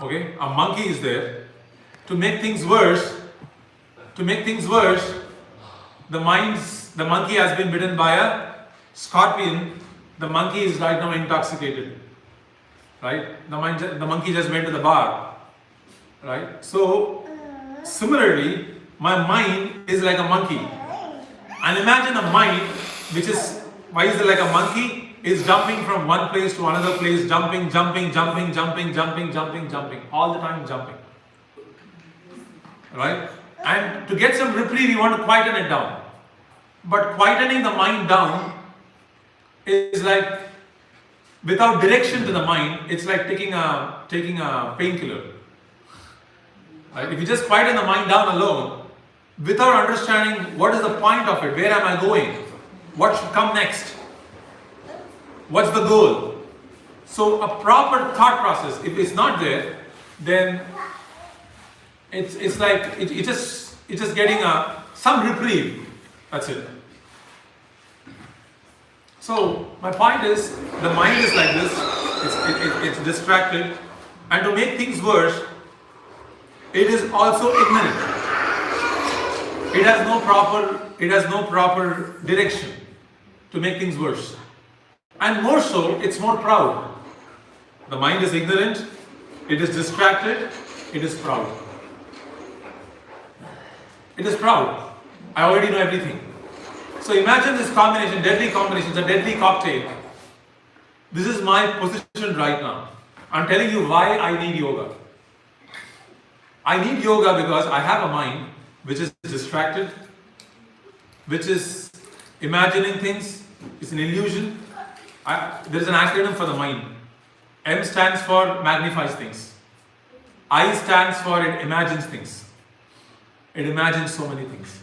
Okay, a monkey is there. To make things worse, the monkey has been bitten by a scorpion. The monkey is right now intoxicated. Right? The monkey just went to the bar. Right? So, similarly, my mind is like a monkey. And imagine a mind which is, why is it like a monkey? Is jumping from one place to another place, jumping, all the time jumping. Right? And to get some reprieve, you want to quieten it down. But quietening the mind down is like, without direction to the mind, it's like taking a painkiller. Right? If you just quieten the mind down alone, without understanding what is the point of it, where am I going, what should come next, what's the goal? So a proper thought process, if it's not there, then it's like it's just getting some reprieve. That's it. So my point is, the mind is like this. It's distracted, and to make things worse, it is also ignorant. It has no proper direction to make things worse. And more so, it's more proud. The mind is ignorant, it is distracted, it is proud. It is proud. I already know everything. So imagine this combination, deadly combination, it's a deadly cocktail. This is my position right now. I'm telling you why I need yoga. I need yoga because I have a mind which is distracted, which is imagining things, it's an illusion. There is an acronym for the mind. M stands for magnifies things. I stands for it imagines things. It imagines so many things.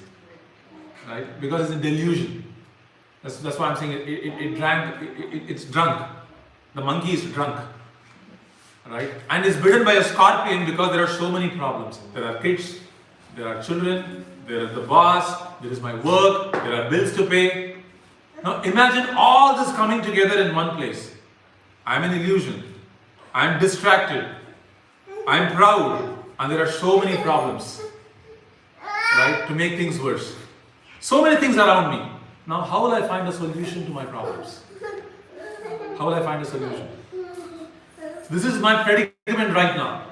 Right? Because it's a delusion. That's why I'm saying it's drunk. The monkey is drunk. Right? And is bitten by a scorpion because there are so many problems. There are kids, there are children, there is the boss, there is my work, there are bills to pay. Now imagine all this coming together in one place. I'm an illusion. I'm distracted. I'm proud. And there are so many problems. Right? To make things worse. So many things around me. Now how will I find a solution to my problems? How will I find a solution? This is my predicament right now.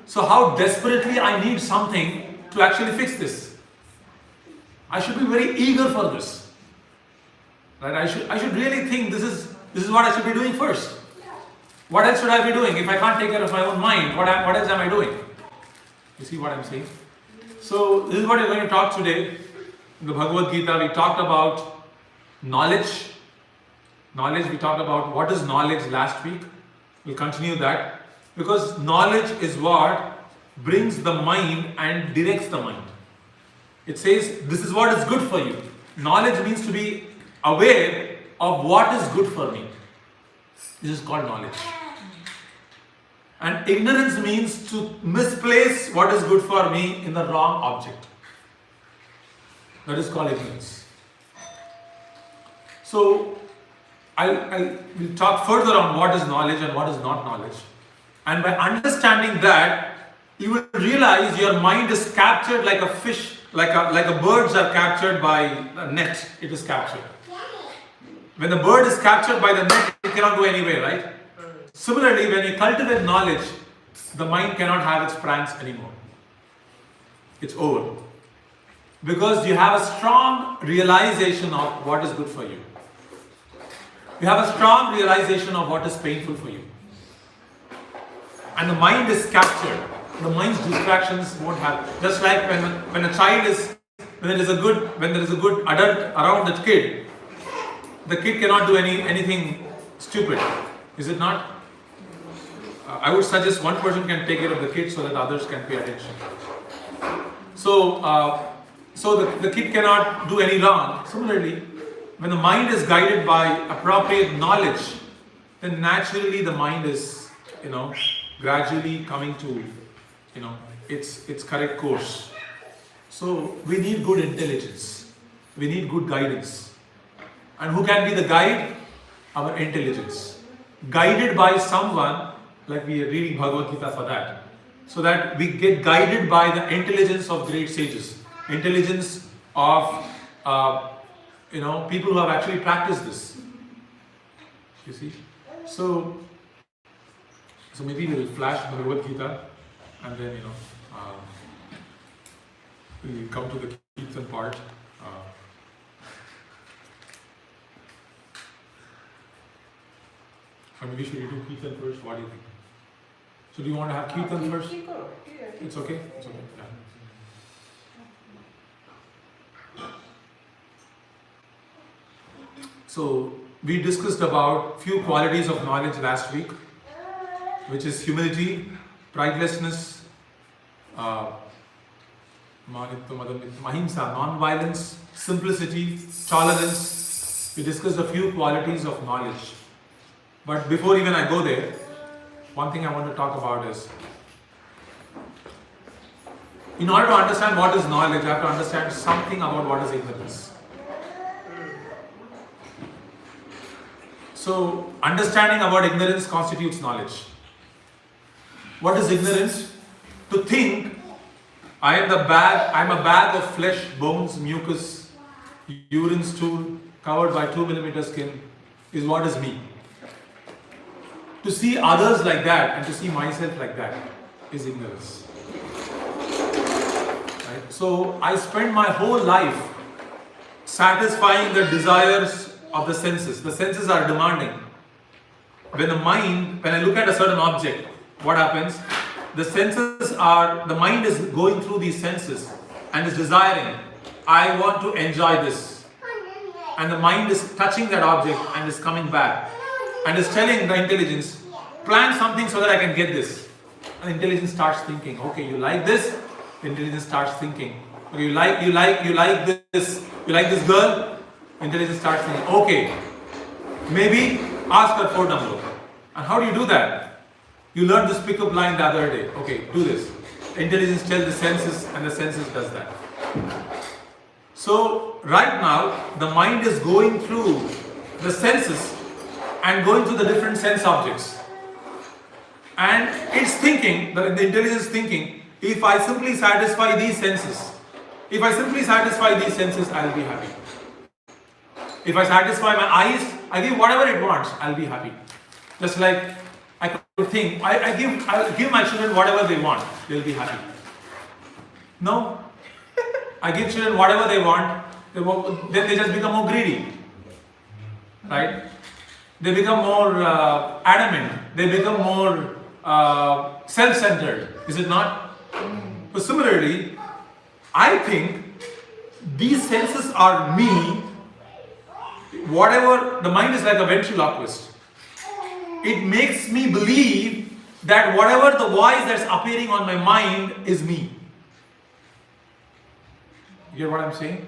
So how desperately I need something to actually fix this. I should be very eager for this. Right? I should really think this is what I should be doing first. What else should I be doing? If I can't take care of my own mind, what else am I doing? You see what I'm saying? So this is what we're going to talk today. In the Bhagavad Gita, we talked about knowledge. Knowledge, we talked about what is knowledge last week. We'll continue that. Because knowledge is what brings the mind and directs the mind. It says, this is what is good for you. Knowledge means to be aware of what is good for me. This is called knowledge. And ignorance means to misplace what is good for me in the wrong object. That is called ignorance. So, I will talk further on what is knowledge and what is not knowledge. And by understanding that, you will realize your mind is captured like a fish, like a birds are captured by a net. It is captured. When the bird is captured by the net, it cannot go anywhere, right? Similarly, when you cultivate knowledge, the mind cannot have its pranks anymore. It's over. Because you have a strong realization of what is good for you. You have a strong realization of what is painful for you. And the mind is captured. The mind's distractions won't happen. Just like when a child is, when there is a good adult around the kid cannot do anything stupid. Is it not? I would suggest one person can take care of the kid so that others can pay attention. So the kid cannot do any wrong. Similarly, when the mind is guided by appropriate knowledge, then naturally the mind is, gradually coming to, its correct course. So we need good intelligence. We need good guidance. And who can be the guide? Our intelligence. Guided by someone like we are reading Bhagavad Gita for that. So that we get guided by the intelligence of great sages, intelligence of people who have actually practiced this. You see? So maybe we'll flash Bhagavad Gita and then we'll come to the Kirtan part. Or maybe should we do Kirtan first? What do you think? So do you want to have Kirtan first? It's okay? It's okay. Yeah. So we discussed about few qualities of knowledge last week, which is humility, pridelessness, ahimsa, non-violence, simplicity, tolerance. We discussed a few qualities of knowledge. But before even I go there, one thing I want to talk about is, in order to understand what is knowledge, I have to understand something about what is ignorance. So, understanding about ignorance constitutes knowledge. What is ignorance? To think I am a bag of flesh, bones, mucus, urine, stool covered by 2mm skin is what is me. To see others like that and to see myself like that is ignorance. Right? So I spend my whole life satisfying the desires of the senses. The senses are demanding. When I look at a certain object, what happens? The mind is going through these senses and is desiring, I want to enjoy this. And the mind is touching that object and is coming back and is telling the intelligence, plan something so that I can get this. And the intelligence starts thinking, okay, you like this? The intelligence starts thinking, okay, you like this? You like this girl? Intelligence starts thinking, okay, maybe ask her phone number. And how do you do that? You learned this pickup line the other day. Okay, do this. The intelligence tells the senses and the senses does that. So right now, the mind is going through the senses and going through the different sense objects. And it's thinking, the intelligence is thinking, if I simply satisfy these senses, I'll be happy. If I satisfy my eyes, I give whatever it wants, I'll be happy. Just like I could think, I'll give my children whatever they want, they'll be happy. No. I give children whatever they want, then they just become more greedy. Right? They become more adamant. They become more self-centered. Is it not? So similarly, I think these senses are me. Whatever, the mind is like a ventriloquist. It makes me believe that whatever the voice that's appearing on my mind is me. You get what I'm saying?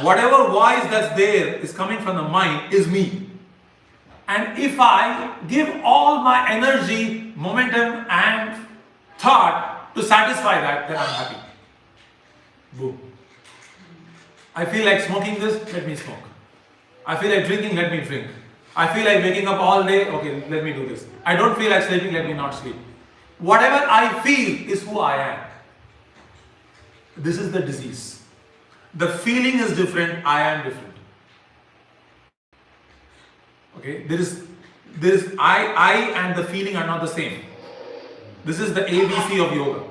Whatever voice that's there is coming from the mind is me. And if I give all my energy, momentum and thought to satisfy that, then I'm happy. Boom. I feel like smoking this, let me smoke. I feel like drinking, let me drink. I feel like waking up all day, okay, let me do this. I don't feel like sleeping, let me not sleep. Whatever I feel is who I am. This is the disease. The feeling is different, I am different. Okay, there is I and the feeling are not the same. This is the ABC of yoga.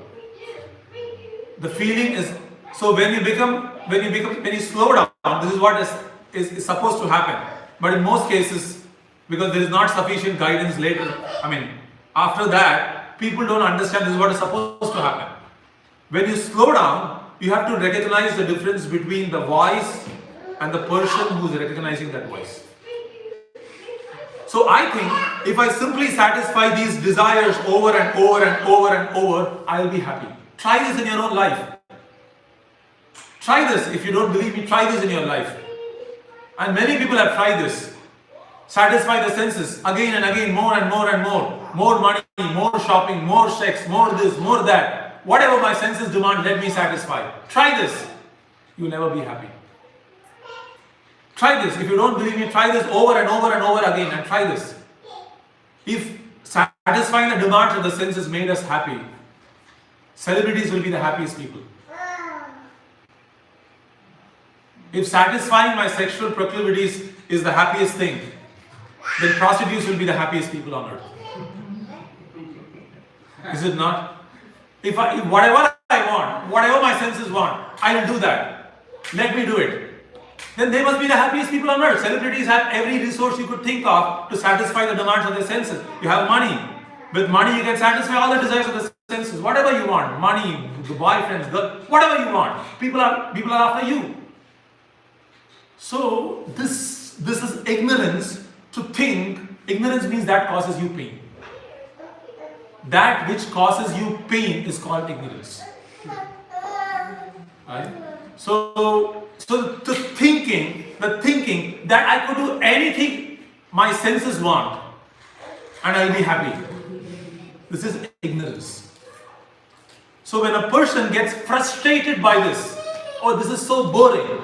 The feeling is, so when you slow down, this is what is supposed to happen. But in most cases, because there is not sufficient guidance later, after that, people don't understand this is what is supposed to happen. When you slow down, you have to recognize the difference between the voice and the person who is recognizing that voice. So I think if I simply satisfy these desires over and over and over and over, I'll be happy. Try this in your own life. Try this. If you don't believe me, try this in your life. And many people have tried this. Satisfy the senses again and again, more and more and more. More money, more shopping, more sex, more this, more that. Whatever my senses demand, let me satisfy. Try this. You'll never be happy. Try this. If you don't believe me, try this over and over and over again and try this. If satisfying the demands of the senses made us happy, celebrities will be the happiest people. If satisfying my sexual proclivities is the happiest thing, then prostitutes will be the happiest people on earth. Is it not? If whatever I want, whatever my senses want, I will do that. Let me do it. Then they must be the happiest people on earth. Celebrities have every resource you could think of to satisfy the demands of their senses. You have money. With money you can satisfy all the desires of the senses. Whatever you want. Money, the boyfriends, girl, whatever you want. People are after you. So this is ignorance to think. Ignorance means that causes you pain. That which causes you pain is called ignorance. Right? So the thinking that I could do anything my senses want and I'll be happy. This is ignorance. So when a person gets frustrated by this, oh, this is so boring.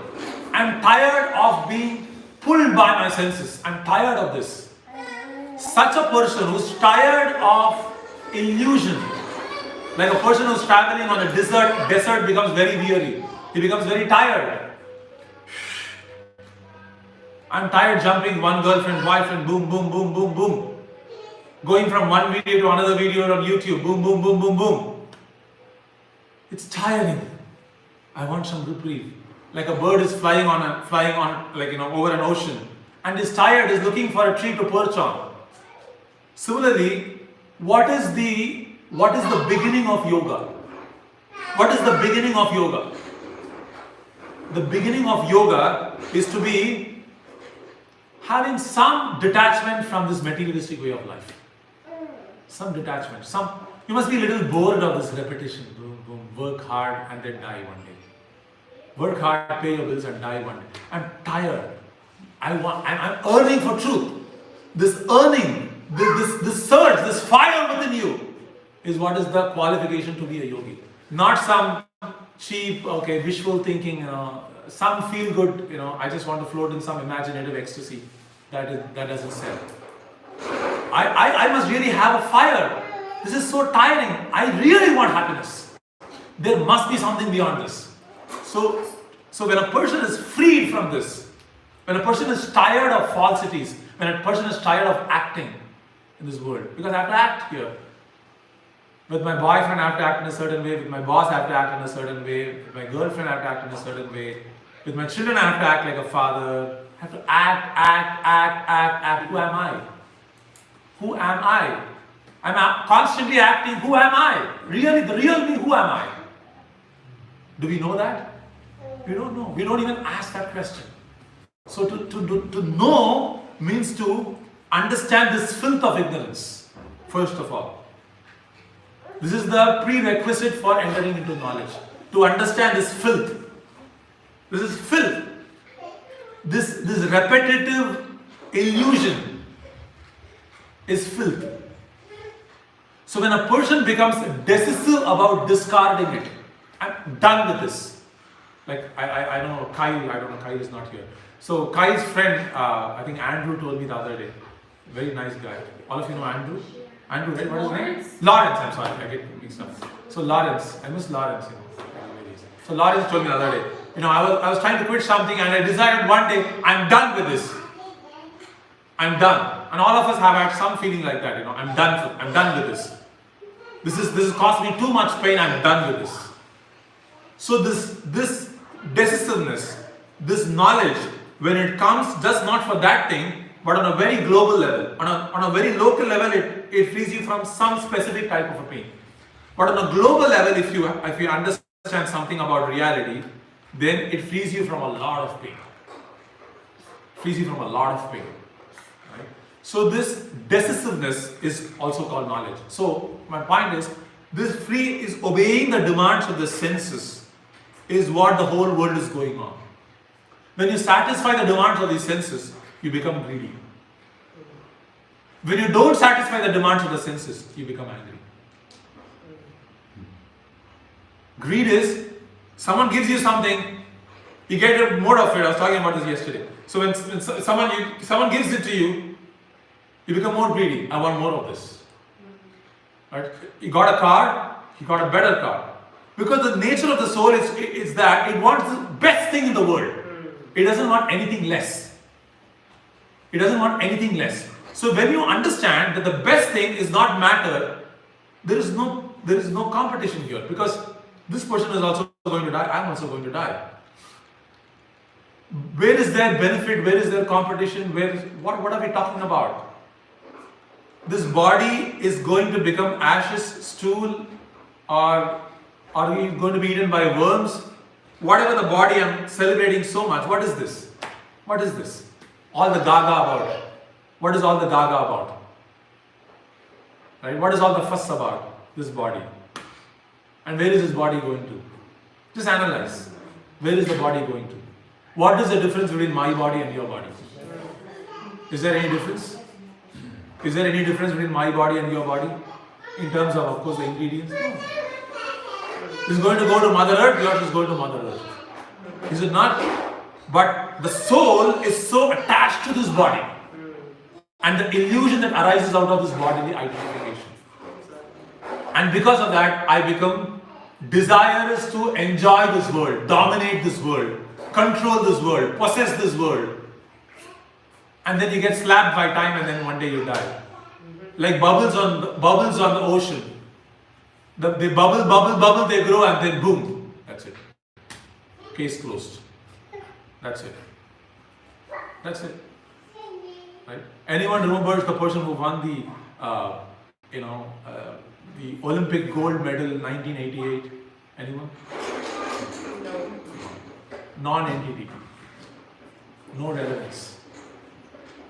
I'm tired of being pulled by my senses. I'm tired of this. Such a person who's tired of illusion, like a person who's traveling on a desert becomes very weary. He becomes very tired. I'm tired jumping one girlfriend, boyfriend, boom, boom, boom, boom, boom. Going from one video to another video on YouTube, boom, boom, boom, boom, boom. It's tiring. I want some reprieve. Like a bird is flying on over an ocean and is tired, is looking for a tree to perch on. Similarly, what is the beginning of yoga? What is the beginning of yoga? The beginning of yoga is to be having some detachment from this materialistic way of life. Some detachment. You must be a little bored of this repetition. Boom, boom, work hard and then die one day. Work hard, pay your bills and die one day. I'm tired. I'm earning for truth. This earning, this surge, this fire within you is what is the qualification to be a yogi. Not some cheap, wishful thinking, some feel good, I just want to float in some imaginative ecstasy. That doesn't sell. I must really have a fire. This is so tiring. I really want happiness. There must be something beyond this. So when a person is freed from this, when a person is tired of falsities, when a person is tired of acting in this world, because I have to act here. With my boyfriend I have to act in a certain way, with my boss I have to act in a certain way, with my girlfriend I have to act in a certain way, with my children I have to act like a father, I have to act. Who am I? Who am I? I'm constantly acting, who am I? Really, the real me, who am I? Do we know that? We don't know. We don't even ask that question. So to know means to understand this filth of ignorance, first of all. This is the prerequisite for entering into knowledge. To understand this filth. This is filth. This repetitive illusion is filth. So when a person becomes decisive about discarding it, I'm done with this. Like I know Kyle is not here. So Kyle's friend, I think Andrew told me the other day. Very nice guy. All of you know Andrew? Andrew, right? What is his name? Lawrence, I'm sorry, I get mixed up. So Lawrence, I miss Lawrence, So Lawrence told me the other day, I was trying to quit something and I decided one day, I'm done with this. I'm done. And all of us have had some feeling like that, I'm done with this. This has caused me too much pain, I'm done with this. So this decisiveness, this knowledge, when it comes, just not for that thing, but on a very global level, on a very local level, it frees you from some specific type of a pain. But on a global level, if you understand something about reality, then it frees you from a lot of pain. Right? So this decisiveness is also called knowledge. So my point is, this free is obeying the demands of the senses is what the whole world is going on. When you satisfy the demands of these senses, you become greedy. When you don't satisfy the demands of the senses, you become angry. Greed is, someone gives you something, you get a more of it. I was talking about this yesterday. So when someone gives it to you, you become more greedy. I want more of this. Right? He got a car, he got a better car. Because the nature of the soul is that it wants the best thing in the world. It doesn't want anything less. It doesn't want anything less. So when you understand that the best thing is not matter, there is no competition here, because this person is also going to die, I am also going to die. Where is their benefit? Where is their competition? What are we talking about? This body is going to become ashes, stool, or are we going to be eaten by worms? Whatever the body I am celebrating so much, what is this? What is this? All the gaga about. What is all the gaga about? Right? What is all the fuss about this body? And where is this body going to? Just analyze. Where is the body going to? What is the difference between my body and your body? Is there any difference? Is there any difference between my body and your body? In terms of course, the ingredients? No. Is going to go to Mother Earth, yours is going to Mother Earth. Is it not? But the soul is so attached to this body. And the illusion that arises out of this bodily identification. And because of that, I become desirous to enjoy this world, dominate this world, control this world, possess this world. And then you get slapped by time and then one day you die. Like bubbles on the ocean. They bubble, they grow and then boom. That's it. Case closed. That's it. That's it. Right? Anyone remembers the person who won the Olympic gold medal in 1988? Anyone? No. Non-entity. No relevance.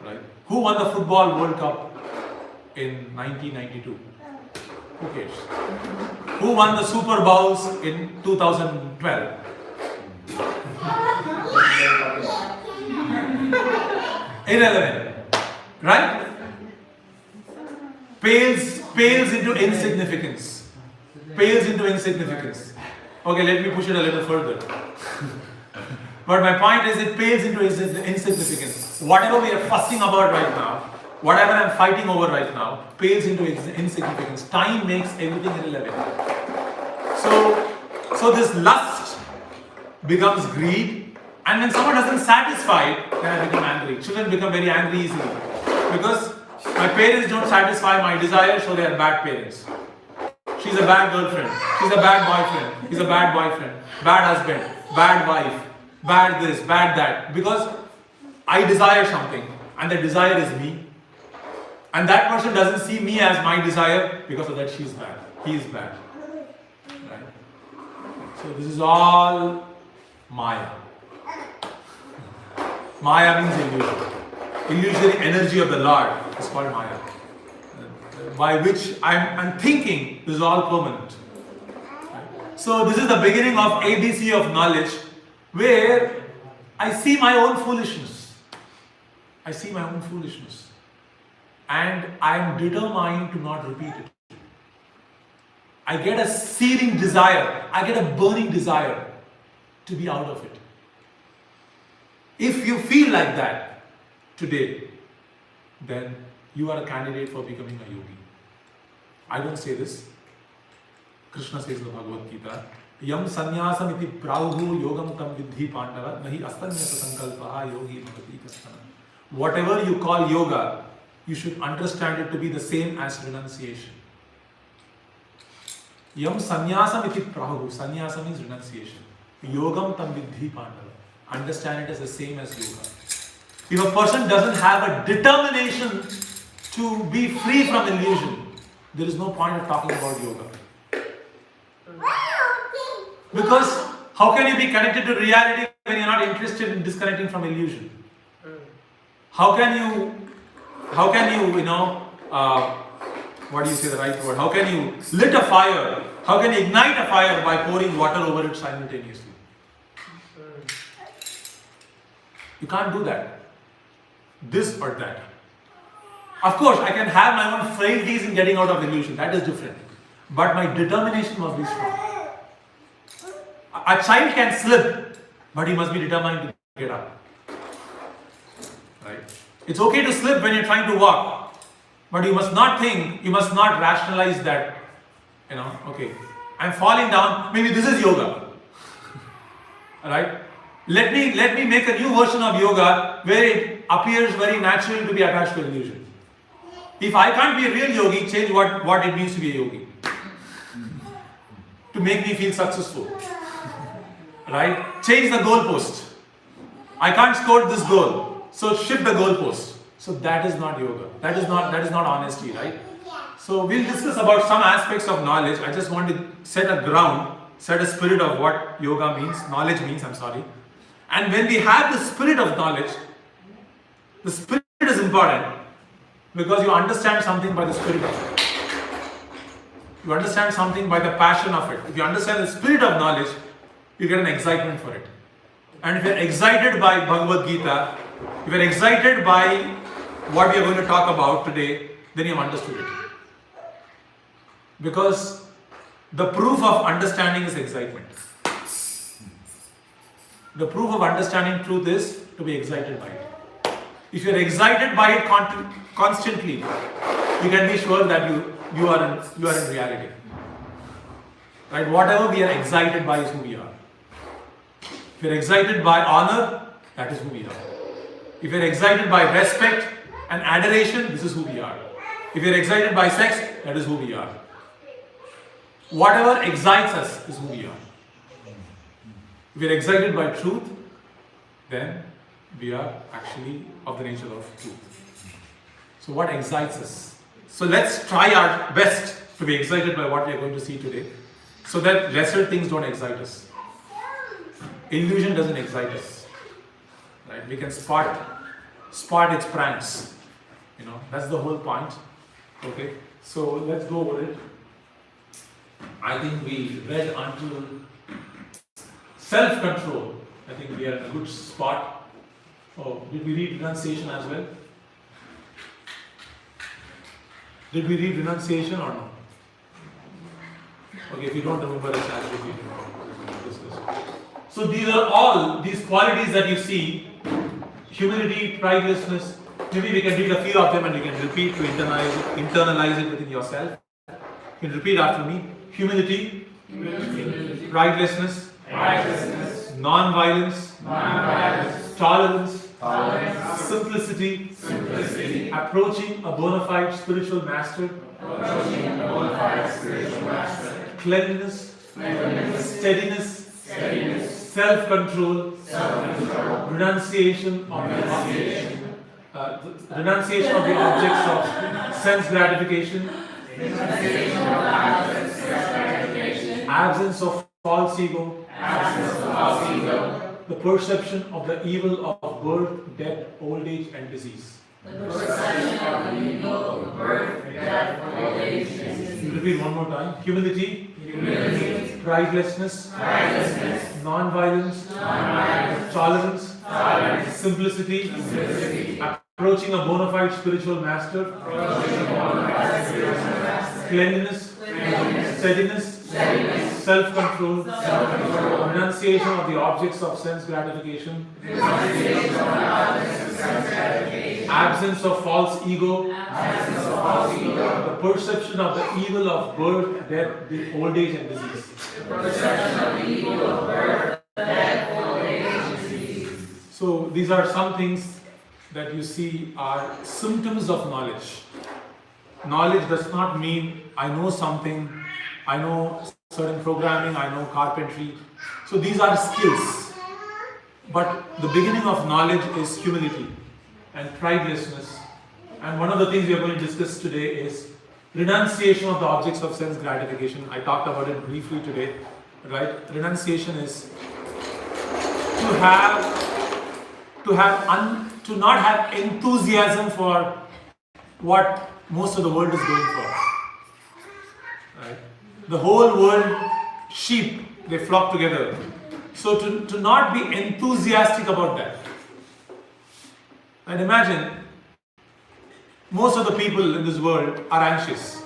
Right? Who won the Football World Cup in 1992? Who cares? Who won the Super Bowls in 2012? Irrelevant. Right? Pales into insignificance. Pales into insignificance. Okay, let me push it a little further. But my point is, it pales into insignificance. Whatever we are fussing about right now, whatever I'm fighting over right now, pales into insignificance. Time makes everything irrelevant. So this lust becomes greed, and when someone doesn't satisfy it, then I become angry. Children become very angry easily. Because my parents don't satisfy my desire, so they are bad parents. She's a bad girlfriend. She's a bad boyfriend. He's a bad boyfriend. Bad husband. Bad wife. Bad this, bad that. Because I desire something, and the desire is me. And that person doesn't see me as my desire, because of that she's bad. He is bad. Right? So this is all Maya. Maya means illusion. Illusory energy of the Lord is called Maya. By which I'm thinking this is all permanent. So this is the beginning of ABC of knowledge, where I see my own foolishness. I see my own foolishness. And I am determined to not repeat it. I get a searing desire, I get a burning desire to be out of it. If you feel like that today, then you are a candidate for becoming a yogi. I don't say this. Krishna says in the Bhagavad Gita, Yam sannyasam iti prahu yogam tam vidhi pandava nahi astanyasa sankalpaha yogi bhavati kastana. Whatever you call yoga, you should understand it to be the same as renunciation. Yam sannyasam iti prahu. Sannyasa means renunciation. Yogam tam vidhi pandava. Understand it as the same as yoga. If a person doesn't have a determination to be free from illusion, there is no point of talking about yoga. Because how can you be connected to reality when you're not interested in disconnecting from illusion? How can you, what do you say the right word? How can you lit a fire? How can you ignite a fire by pouring water over it simultaneously? You can't do that. This or that. Of course, I can have my own frailties in getting out of illusion. That is different. But my determination must be strong. A child can slip, but he must be determined to get up. Right? It's okay to slip when you're trying to walk. But you must not rationalize that Okay, I'm falling down, maybe this is yoga. Alright? Let me make a new version of yoga where it appears very natural to be attached to illusion. If I can't be a real yogi, change what it means to be a yogi. To make me feel successful. Right? Change the goalpost. I can't score this goal, so shift the goalpost. So that is not yoga. That is not honesty, right? So we'll discuss about some aspects of knowledge. I just want to set a spirit of what yoga means, knowledge means, And when we have the spirit of knowledge, the spirit is important because you understand something by the spirit of it. You understand something by the passion of it. If you understand the spirit of knowledge, you get an excitement for it. And if you're excited by Bhagavad Gita, if you're excited by what we are going to talk about today, then you've understood it. Because the proof of understanding is excitement. The proof of understanding truth is to be excited by it. If you're excited by it constantly, you can be sure that you are in reality. Right? Whatever we are excited by is who we are. If you're excited by honor, that is who we are. If you're excited by respect and adoration, this is who we are. If you're excited by sex, that is who we are. Whatever excites us is who we are. If we're excited by truth, then we are actually of the nature of truth. So what excites us? So let's try our best to be excited by what we are going to see today, so that lesser things don't excite us. Illusion doesn't excite us. Right? We can spot its pranks. That's the whole point. Okay, so let's go over it. I think we read until self-control. I think we are in a good spot. Oh, did we read renunciation as well? Did we read renunciation or no? Okay, if you don't remember, it's as if you discuss. So these qualities that you see, humility, pridelessness, maybe we can read a few of them and you can repeat to internalize it within yourself. You can repeat after me. Humility, pridelessness, non-violence, tolerance, simplicity, approaching a bona fide spiritual master, cleanliness, steadiness, self-control, renunciation of the objects of sense gratification, absence of false ego, the perception of the evil of birth, death, old age and disease. You repeat one more time. Humility, pridelessness, non-violence, tolerance, simplicity, approaching a bona fide spiritual master, cleanliness, steadiness, self-control, renunciation of the objects of sense gratification, absence of false ego, the perception of the evil of birth, death, old age and disease. So these are some things that you see are symptoms of knowledge. Knowledge does not mean I know something, I know certain programming, I know carpentry. So these are skills. But the beginning of knowledge is humility and pridelessness. And one of the things we are going to discuss today is renunciation of the objects of sense gratification. I talked about it briefly today. Right? Renunciation is to not have enthusiasm for what most of the world is going for. Right? The whole world, sheep, they flock together. So to not be enthusiastic about that. And imagine, most of the people in this world are anxious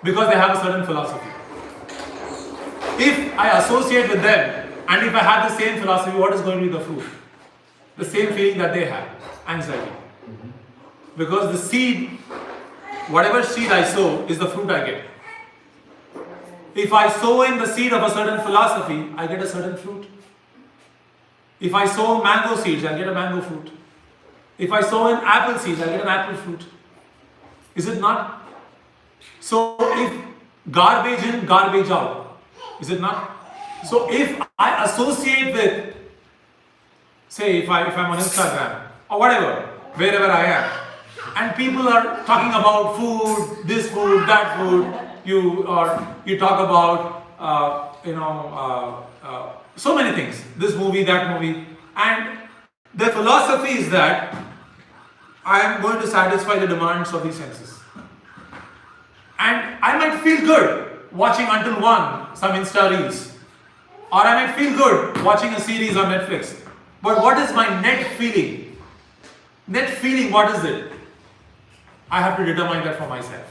because they have a certain philosophy. If I associate with them and if I have the same philosophy, what is going to be the fruit? The same feeling that they have, anxiety. Because the seed, whatever seed I sow is the fruit I get. If I sow in the seed of a certain philosophy, I get a certain fruit. If I sow mango seeds, I get a mango fruit. If I sow in apple seeds, I get an apple fruit. Is it not? So if garbage in, garbage out, is it not? So if I associate with, say if I'm on Instagram or whatever, wherever I am, and people are talking about food, this food, that food, you talk about so many things, this movie, that movie, and the philosophy is that I am going to satisfy the demands of these senses. And I might feel good watching Until One, some Insta Reels. Or I might feel good watching a series on Netflix. But what is my net feeling? Net feeling, what is it? I have to determine that for myself.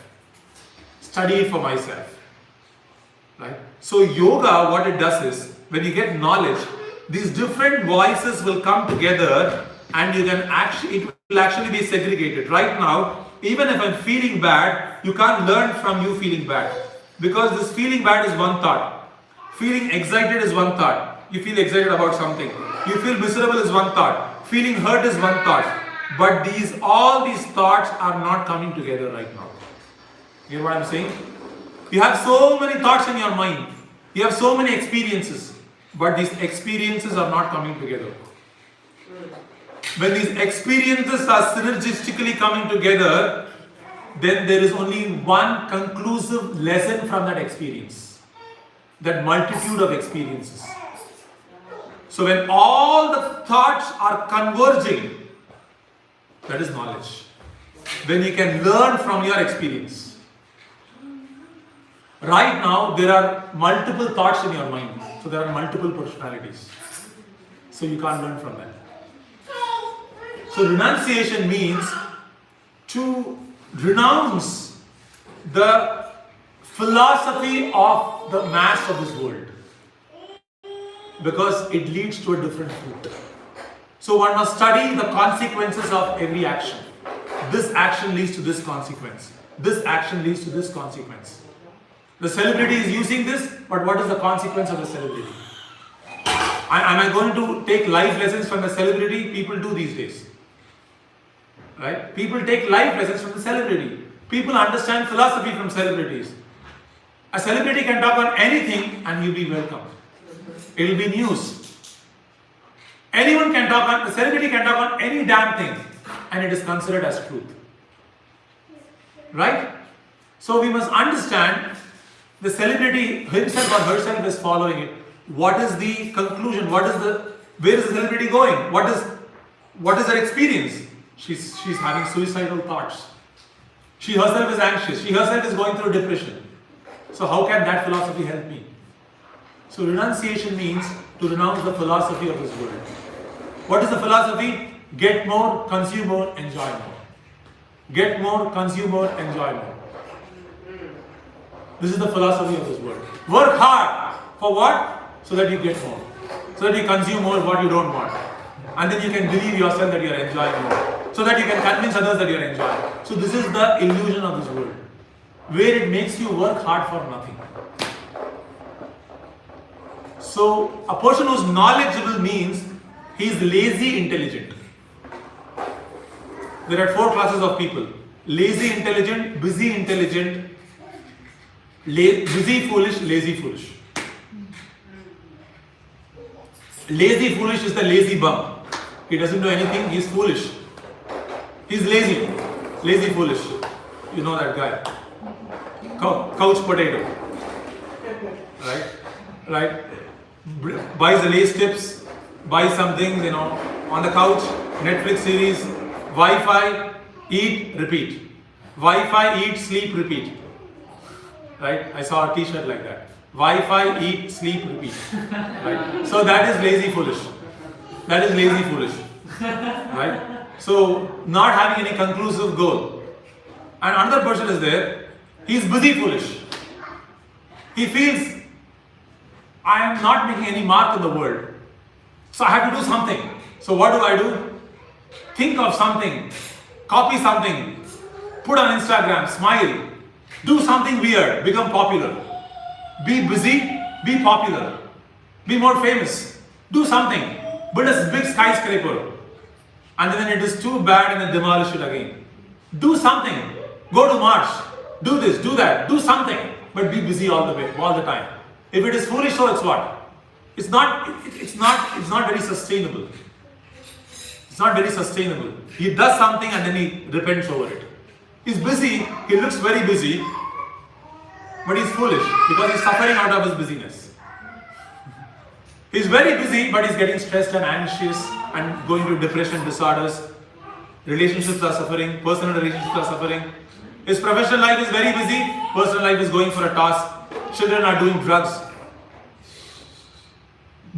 Study it for myself. Right? So yoga, what it does is, when you get knowledge, these different voices will come together and you can it will actually be segregated. Right now, even if I'm feeling bad, you can't learn from you feeling bad. Because this feeling bad is one thought. Feeling excited is one thought. You feel excited about something. You feel miserable is one thought. Feeling hurt is one thought. But all these thoughts are not coming together right now. You hear what I'm saying? You have so many thoughts in your mind. You have so many experiences. But these experiences are not coming together. When these experiences are synergistically coming together, then there is only one conclusive lesson from that experience. That multitude of experiences. So when all the thoughts are converging, that is knowledge. When you can learn from your experience. Right now, there are multiple thoughts in your mind. So there are multiple personalities. So you can't learn from that. So renunciation means to renounce the philosophy of the mass of this world. Because it leads to a different fruit. So one must study the consequences of every action. This action leads to this consequence. This action leads to this consequence. The celebrity is using this, but what is the consequence of the celebrity? Am I going to take life lessons from the celebrity? People do these days. Right? People take life lessons from the celebrity. People understand philosophy from celebrities. A celebrity can talk on anything and you'll be welcome. It will be news. Anyone can talk on, a celebrity can talk on any damn thing and it is considered as truth. Right? So we must understand the celebrity himself or herself is following it. What is the conclusion? Where is the celebrity going? What is her experience? She's having suicidal thoughts. She herself is anxious. She herself is going through depression. So how can that philosophy help me? So renunciation means to renounce the philosophy of this world. What is the philosophy? Get more, consume more, enjoy more. Get more, consume more, enjoy more. This is the philosophy of this world. Work hard. For what? So that you get more. So that you consume more what you don't want. And then you can believe yourself that you are enjoying more. So that you can convince others that you are enjoying. So this is the illusion of this world. Where it makes you work hard for nothing. So a person who is knowledgeable means he is lazy intelligent. There are 4 classes of people. Lazy intelligent, busy intelligent, busy foolish, lazy foolish. Lazy foolish is the lazy bum. He doesn't do anything, he is foolish. He is lazy. Lazy foolish. You know that guy. Couch potato. Right? Buys the lace tips, buys some things, on the couch, Netflix series, Wi-Fi, eat, repeat. Wi-Fi, eat, sleep, repeat. Right? I saw a t-shirt like that. Wi-Fi, eat, sleep, repeat. Right? So that is lazy foolish. That is lazy foolish. Right? So not having any conclusive goal. And another person is there, he is busy foolish. He feels, I am not making any mark in the world. So I have to do something. So what do? Think of something, copy something, put on Instagram, smile, do something weird, become popular. Be busy, be popular, be more famous, do something, build a big skyscraper, and then when it is too bad and then demolish it again. Do something, go to Mars, do this, do that, do something, but be busy all the time. If it is foolish, so it's what? It's not very sustainable. It's not very sustainable. He does something and then he repents over it. He's busy, he looks very busy, but he's foolish because he's suffering out of his busyness. He's very busy, but he's getting stressed and anxious and going through depression disorders. Relationships are suffering, personal relationships are suffering. His professional life is very busy, personal life is going for a toss. Children are doing drugs.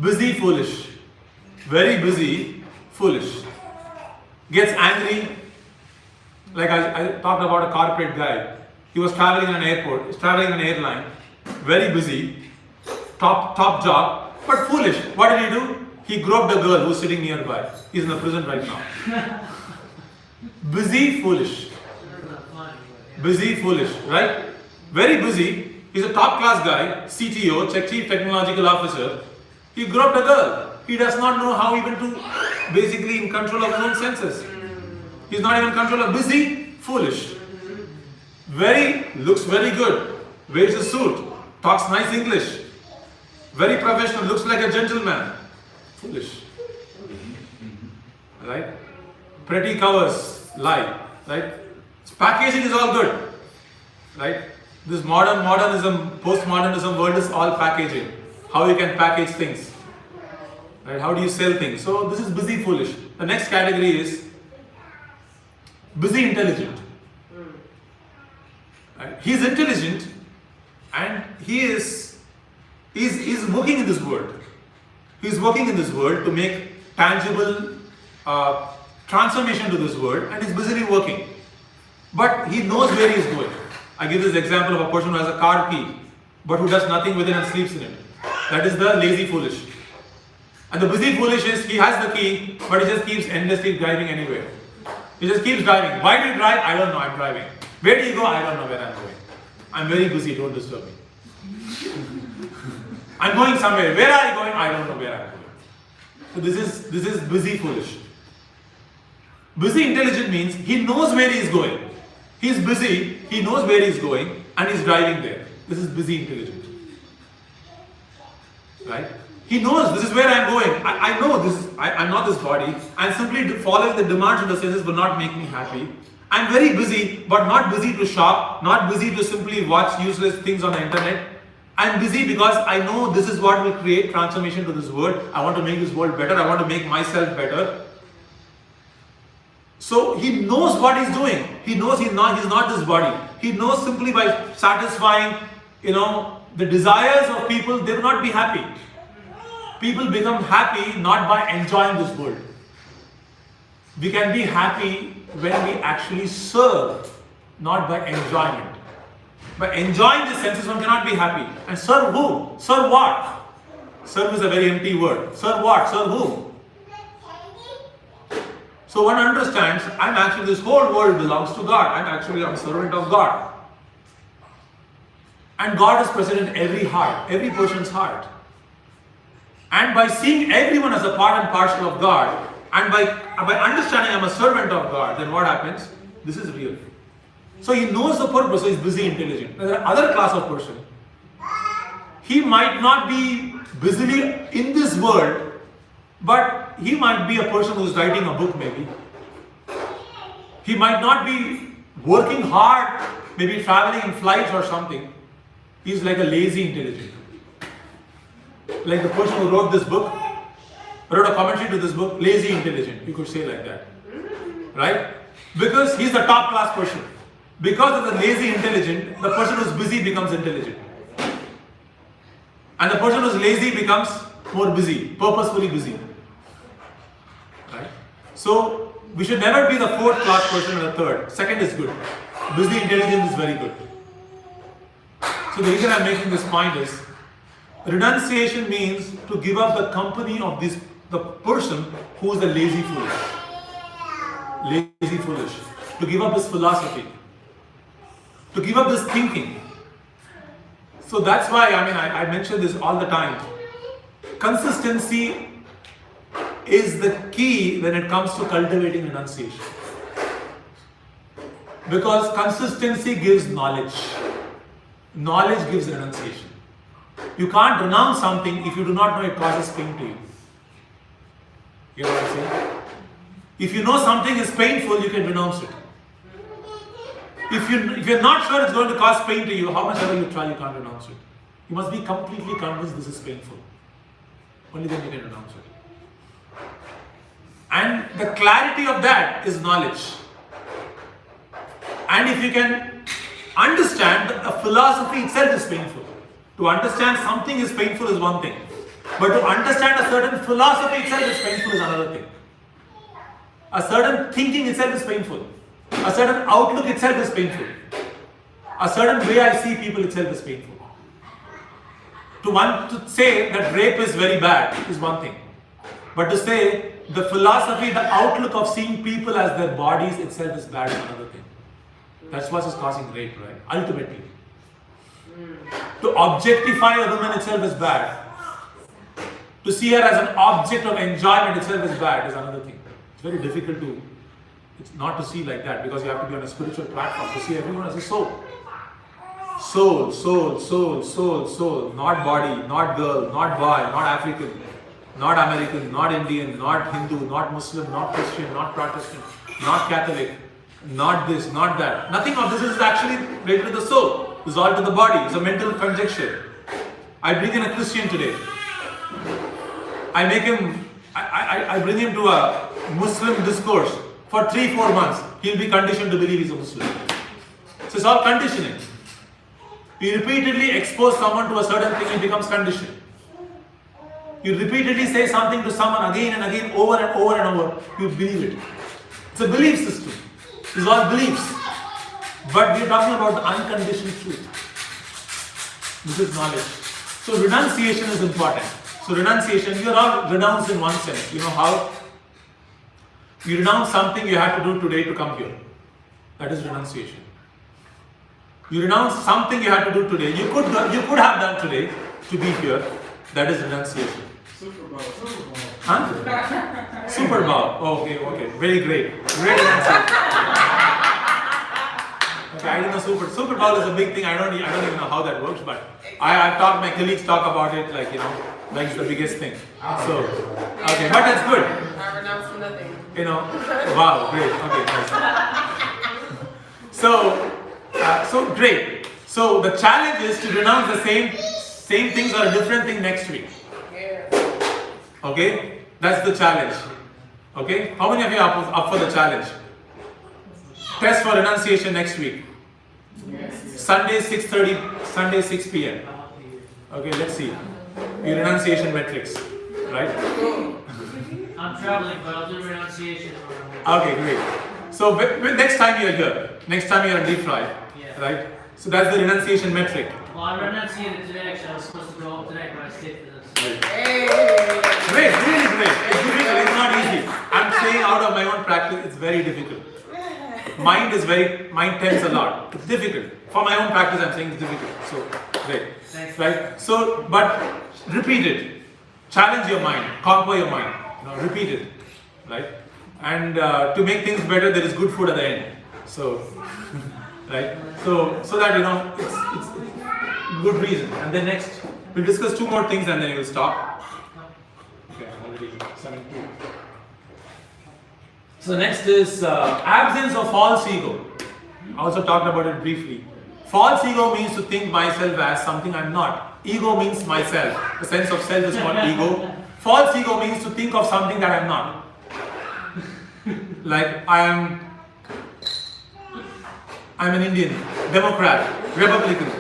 Busy, foolish. Very busy, foolish. Gets angry. Like I talked about a corporate guy. He was traveling in an airport, he's traveling in an airline, very busy, top job, but foolish. What did he do? He groped a girl who's sitting nearby. He's in the prison right now. Busy, foolish. Busy, foolish, right? Very busy. He's a top class guy, CTO, Chief Technological Officer. He groped a girl. He does not know how even to basically in control of his own senses. He's not even in control of busy, foolish. Looks very good, wears a suit, talks nice English, very professional, looks like a gentleman. Foolish. Right? Pretty covers lie. Right? Packaging is all good. Right? This modernism, postmodernism world is all packaging. How you can package things. Right? How do you sell things? So this is busy, foolish. The next category is busy, intelligent. He's intelligent and he's working in this world. He's working in this world to make tangible transformation to this world and he's busily working. But he knows where he is going. I give this example of a person who has a car key but who does nothing with it and sleeps in it. That is the lazy foolish. And the busy foolish is he has the key but he just keeps endlessly driving anywhere. He just keeps driving. Why do you drive? I don't know, I'm driving. Where do you go? I don't know where I'm going. I'm very busy, don't disturb me. I'm going somewhere. Where are you going? I don't know where I'm going. So this is busy foolish. Busy intelligent means he knows where he is going. He's busy, he knows where he is going and he's driving there. This is busy intelligent. Right? He knows this is where I'm going. I know this. I'm not this body. And simply following the demands of the senses will not make me happy. I'm very busy, but not busy to shop, not busy to simply watch useless things on the internet. I'm busy because I know this is what will create transformation to this world. I want to make this world better. I want to make myself better. So he knows what he's doing. He knows he's not this body. He knows simply by satisfying, the desires of people, they will not be happy. People become happy not by enjoying this world. We can be happy when we actually serve, not by enjoyment. By enjoying the senses, one cannot be happy. And serve who? Serve what? Serve is a very empty word. Serve what? Serve who? So one understands, this whole world belongs to God. I'm a servant of God. And God is present in every heart, every person's heart. And by seeing everyone as a part and parcel of God, and by understanding I'm a servant of God, then what happens? This is real. So he knows the purpose, so he's busy intelligent. There are other class of person. He might not be busily in this world, but he might be a person who's writing a book maybe. He might not be working hard, maybe traveling in flights or something. He's like a lazy intelligent. Like the person who wrote this book, wrote a commentary to this book, lazy intelligent, you could say like that. Right? Because he's the top class person. Because of the lazy intelligent, the person who's busy becomes intelligent. And the person who's lazy becomes more busy, purposefully busy. Right? So, we should never be the fourth class person or the third. Second is good. Busy intelligence is very good. So the reason I'm making this point is, renunciation means to give up the company of the person who is the lazy foolish. Lazy foolish. To give up his philosophy. To give up this thinking. So that's why, I mention this all the time. Consistency is the key when it comes to cultivating renunciation. Because consistency gives knowledge. Knowledge gives renunciation. You can't renounce something if you do not know it causes pain to you. You know what I'm saying? If you know something is painful, you can renounce it. If you're not sure it's going to cause pain to you, how much ever you try, you can't renounce it. You must be completely convinced this is painful. Only then you can renounce it. And the clarity of that is knowledge. And if you can understand that a philosophy itself is painful. To understand something is painful is one thing. But to understand a certain philosophy itself is painful is another thing. A certain thinking itself is painful. A certain outlook itself is painful. A certain way I see people itself is painful. To say that rape is very bad is one thing. But to say the philosophy, the outlook of seeing people as their bodies itself is bad is another thing. That's what is causing rape, right? Ultimately. To objectify a woman itself is bad. To see her as an object of enjoyment itself is bad is another thing. It's very difficult it's not to see like that, because you have to be on a spiritual platform to see everyone as a soul. Soul, soul, soul, soul, soul. Not body, not girl, not boy, not African, not American, not Indian, not Hindu, not Muslim, not Christian, not Protestant, not Catholic, not this, not that. Nothing of this is actually related to the soul. It's all to the body. It's a mental conjecture. I bring in a Christian today. I bring him to a Muslim discourse. For 3-4 months, he'll be conditioned to believe he's a Muslim. So it's all conditioning. You repeatedly expose someone to a certain thing, it becomes conditioned. You repeatedly say something to someone again and again, over and over and over, you believe it. It's a belief system. It's all beliefs. But we're talking about the unconditioned truth. This is knowledge. So renunciation is important. So renunciation, you're all renounced in one sense. You know how? You renounce something you have to do today to come here. That is renunciation. You renounce something you have to do today. You could have done today to be here. That is renunciation. Super Bowl. Huh? Super Bowl. Okay. Very great. Great renunciation. Okay, I don't know Super Bowl is a big thing. I don't even know how that works, but my colleagues talk about it like it's the biggest thing. So, okay, but that's good. I renounce nothing. Wow, great. Okay, nice. So great. So the challenge is to renounce the same things or a different thing next week. Yeah. Okay, that's the challenge. Okay, how many of you are up for the challenge? Test for renunciation next week. Yes. Sunday 6:30, Sunday 6 p.m. Okay, let's see. Your renunciation metrics, right? I'm traveling, but I'll do renunciation. Okay, great. So next time you're here, next time you're in Detroit, Yeah. right? So that's the renunciation metric. Well, I renunciated today, actually. I was supposed to go home today, but I stayed for this. Hey. Great, really great. It's difficult, it's not easy. I'm saying out of my own practice, it's very difficult. Mind tends a lot. It's difficult. For my own practice, I'm saying it's difficult. So, great. Thanks. Right? So, but repeat it. Challenge your mind. Conquer your mind. Repeat it. Right? And to make things better, there is good food at the end. So, right? So that, it's good reason. And then next, we'll discuss 2 more things and then we'll stop. Okay, already 7:02. So next is absence of false ego. I also talked about it briefly. False ego means to think myself as something I'm not. Ego means myself. The sense of self is called ego. False ego means to think of something that I'm not. Like I'm an Indian, Democrat, Republican,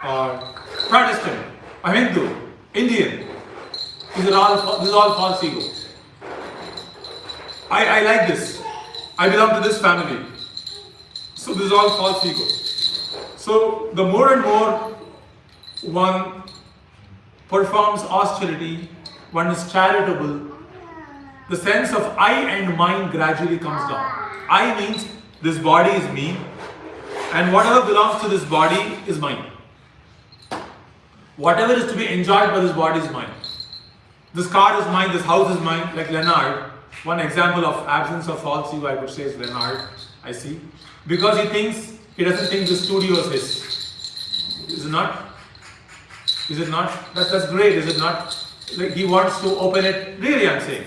or Protestant, a Hindu, Indian. This is all false ego. I like this. I belong to this family. So this is all false ego. So the more and more one performs austerity, one is charitable, the sense of I and mine gradually comes down. I means this body is me, and whatever belongs to this body is mine. Whatever is to be enjoyed by this body is mine. This car is mine, this house is mine, like Leonard. One example of absence of false ego, I could say, is Leonard, I see. Because he doesn't think the studio is his. Is it not? Is it not? That's great, is it not? Like he wants to open it, really I'm saying.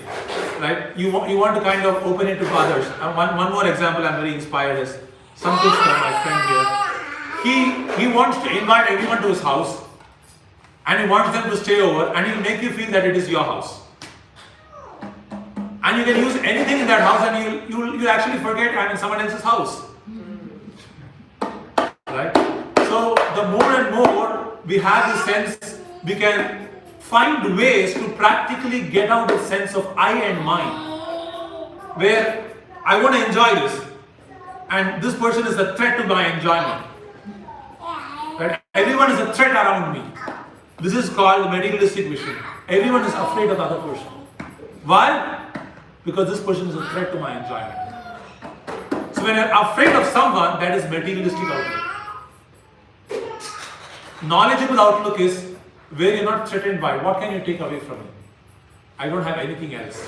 Right? You want to kind of open it to others. And one more example I'm very inspired is Santushka, my friend here. He wants to invite everyone to his house and he wants them to stay over and he'll make you feel that it is your house. And you can use anything in that house and you'll actually forget I'm in someone else's house. Right? So the more and more we have the sense, we can find ways to practically get out the sense of I and mine. Where I want to enjoy this and this person is a threat to my enjoyment. Right? Everyone is a threat around me. This is called the materialistic vision. Everyone is afraid of the other person. Why? Because this person is a threat to my enjoyment. So when you're afraid of someone, that is materialistic outlook. Knowledgeable outlook is where you're not threatened by what can you take away from me. I don't have anything else.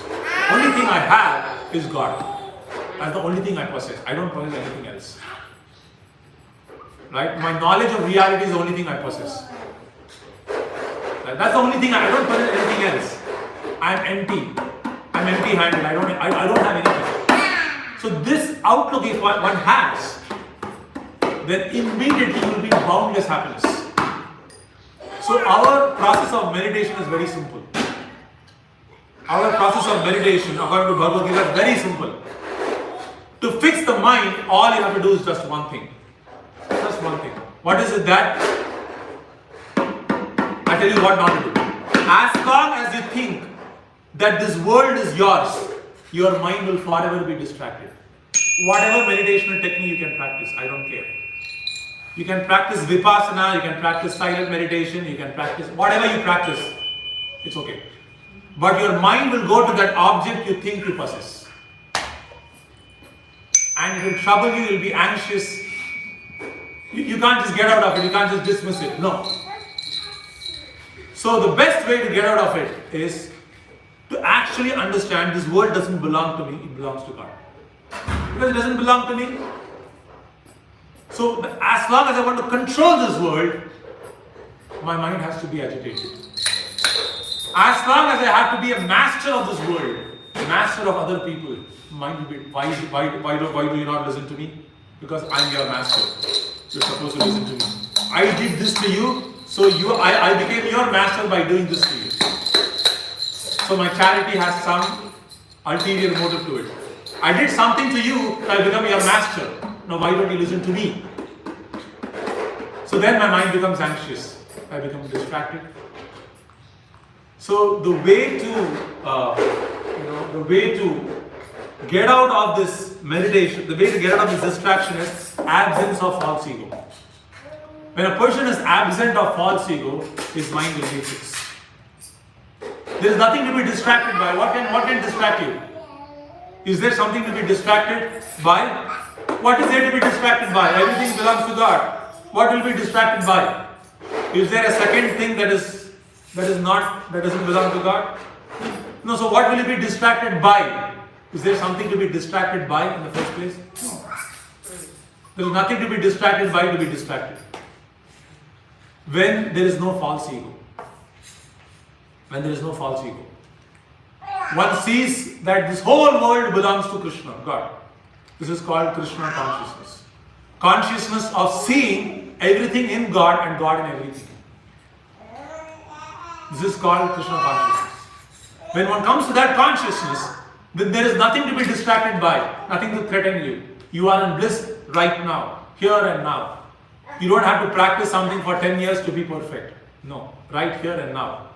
Only thing I have is God. That's the only thing I possess. I don't possess anything else. Right? My knowledge of reality is the only thing I possess. Right? That's the only thing I don't possess anything else. I'm empty. I'm empty-handed. I don't have anything. So this outlook, if one has, then immediately you will be boundless happiness. So our process of meditation is very simple. Our process of meditation, according to Bhagavad Gita, is very simple. To fix the mind, all you have to do is just one thing. Just one thing. What is it that? I tell you what not to do. As long as you think that this world is yours, your mind will forever be distracted. Whatever meditational technique you can practice, I don't care. You can practice vipassana, you can practice silent meditation, you can practice whatever you practice, it's okay. But your mind will go to that object you think you possess. And it will trouble you, you'll be anxious. You can't just get out of it, you can't just dismiss it. No. So the best way to get out of it is to actually understand this world doesn't belong to me, it belongs to God. Because it doesn't belong to me. So as long as I want to control this world, my mind has to be agitated. As long as I have to be a master of this world, a master of other people, mind will be, why do you not listen to me? Because I'm your master. You're supposed to listen to me. I did this to you, so I became your master by doing this to you. So my charity has some ulterior motive to it. I did something to you, I become your master. Now why don't you listen to me? So then my mind becomes anxious. I become distracted. So the way to get out of this meditation, the way to get out of this distraction is absence of false ego. When a person is absent of false ego, his mind will be fixed. There is nothing to be distracted by. What can distract you? Is there something to be distracted by? What is there to be distracted by? Everything belongs to God. What will be distracted by? Is there a second thing that doesn't belong to God? No, so what will you be distracted by? Is there something to be distracted by in the first place? No. There is nothing to be distracted by to be distracted. When there is no false ego. When there is no false ego. One sees that this whole world belongs to Krishna, God. This is called Krishna consciousness. Consciousness of seeing everything in God and God in everything. This is called Krishna consciousness. When one comes to that consciousness, then there is nothing to be distracted by, nothing to threaten you. You are in bliss right now, here and now. You don't have to practice something for 10 years to be perfect. No, right here and now.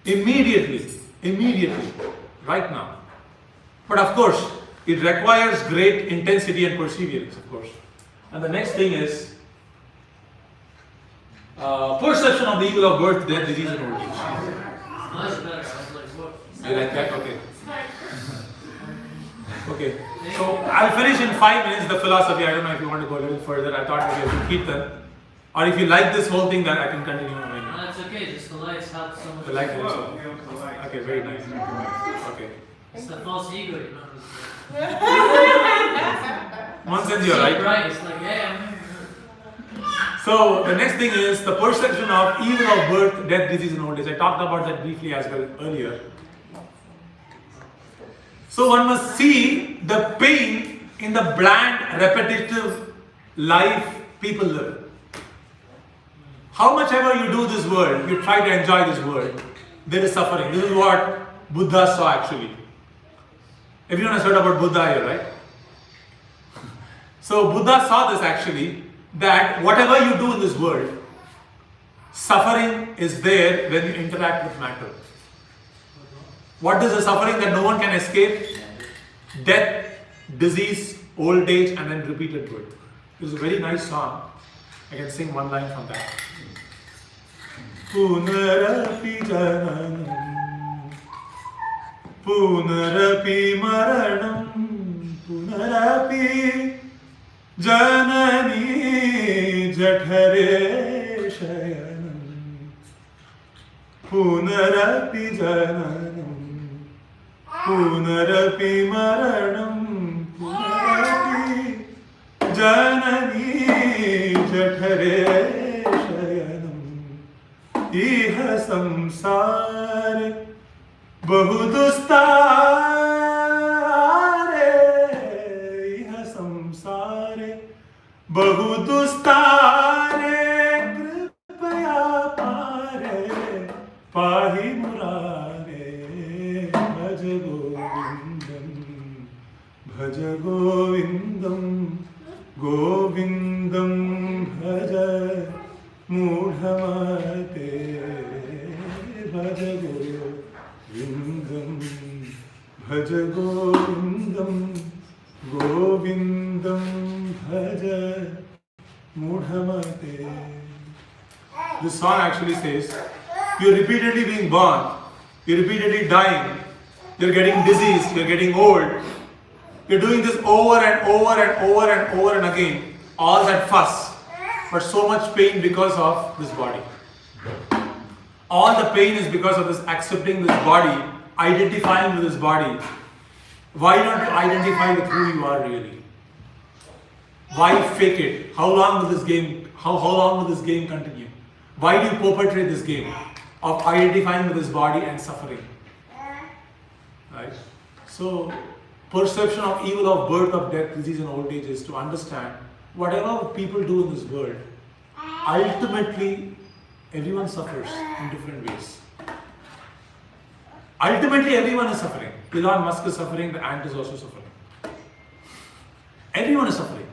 Immediately, right now. But of course, it requires great intensity and perseverance, of course. And the next thing is perception of the evil of birth, death, disease, and old age. You like that? Okay. Okay. So I'll finish in 5 minutes the philosophy. I don't know if you want to go a little further. I thought maybe I should keep them. Or if you like this whole thing, that I can continue. No, that's okay. Just the lights help so much. The light helps. Oh, we don't like. Okay, very nice. Okay. It's the false ego, you know. One sense you're right. Right. It's like, yeah. So the next thing is the perception of evil of birth, death, disease, and old age. I talked about that briefly as well earlier. So one must see the pain in the bland, repetitive life people live. How much ever you do this world, you try to enjoy this world, there is suffering. This is what Buddha saw actually. Everyone has heard about Buddha here, right? So Buddha saw this actually, that whatever you do in this world, suffering is there when you interact with matter. What is the suffering that no one can escape? Death, disease, old age, and then repeated birth. It is a very nice song. I can sing one line from that. Punarapi jananam, punarapi maranam, punarapi janani jathare shayanam, punarapi jananam, punarapi maranam, punarapi janani jathare shayanam, iha samsar bahu dustare, iha samsare bahu dustare, kripaya pare pahi murare, bhaj govindam, bhaj govindam, govindam bhaj mudhamate, bhaj govindam, bhaj govindam, govindam bhaj mudhamate. This song actually says, you're repeatedly being born, you're repeatedly dying, you're getting disease, you're getting old, you're doing this over and over and over and over and again, all that fuss, but so much pain because of this body. All the pain is because of this accepting this body, identifying with this body. Why don't you identify with who you are really? Why fake it? How long will this game, how long will this game continue? Why do you perpetrate this game of identifying with this body and suffering? Right? So, perception of evil of birth, of death, disease and old age is to understand whatever people do in this world, ultimately everyone suffers in different ways. Ultimately everyone is suffering. Elon Musk is suffering, the ant is also suffering. Everyone is suffering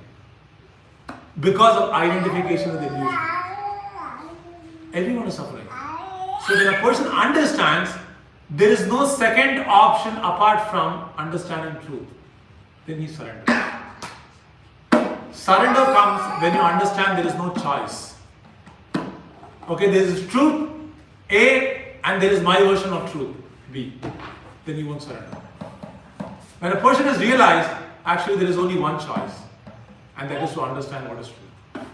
because of identification with illusion. Everyone is suffering. So when a person understands there is no second option apart from understanding truth, then he surrenders. Surrender comes when you understand there is no choice. Okay, there is truth A and there is my version of truth B. Then you won't surrender. When a person has realized actually there is only one choice, and that is to understand what is true,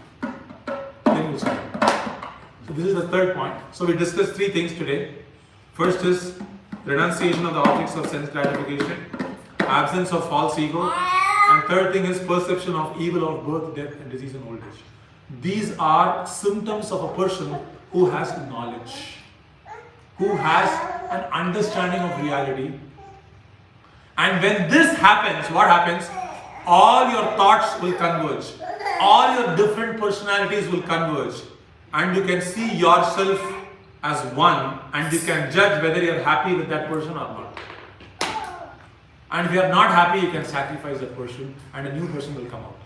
then you will surrender. So this is the third point. So we discussed three things today. First is renunciation of the objects of sense gratification, absence of false ego, and third thing is perception of evil of birth, death, and disease and old age. These are symptoms of a person who has knowledge, who has an understanding of reality. And when this happens, what happens? All your thoughts will converge. All your different personalities will converge. And you can see yourself as one, and you can judge whether you are happy with that person or not. And if you are not happy, you can sacrifice that person and a new person will come out.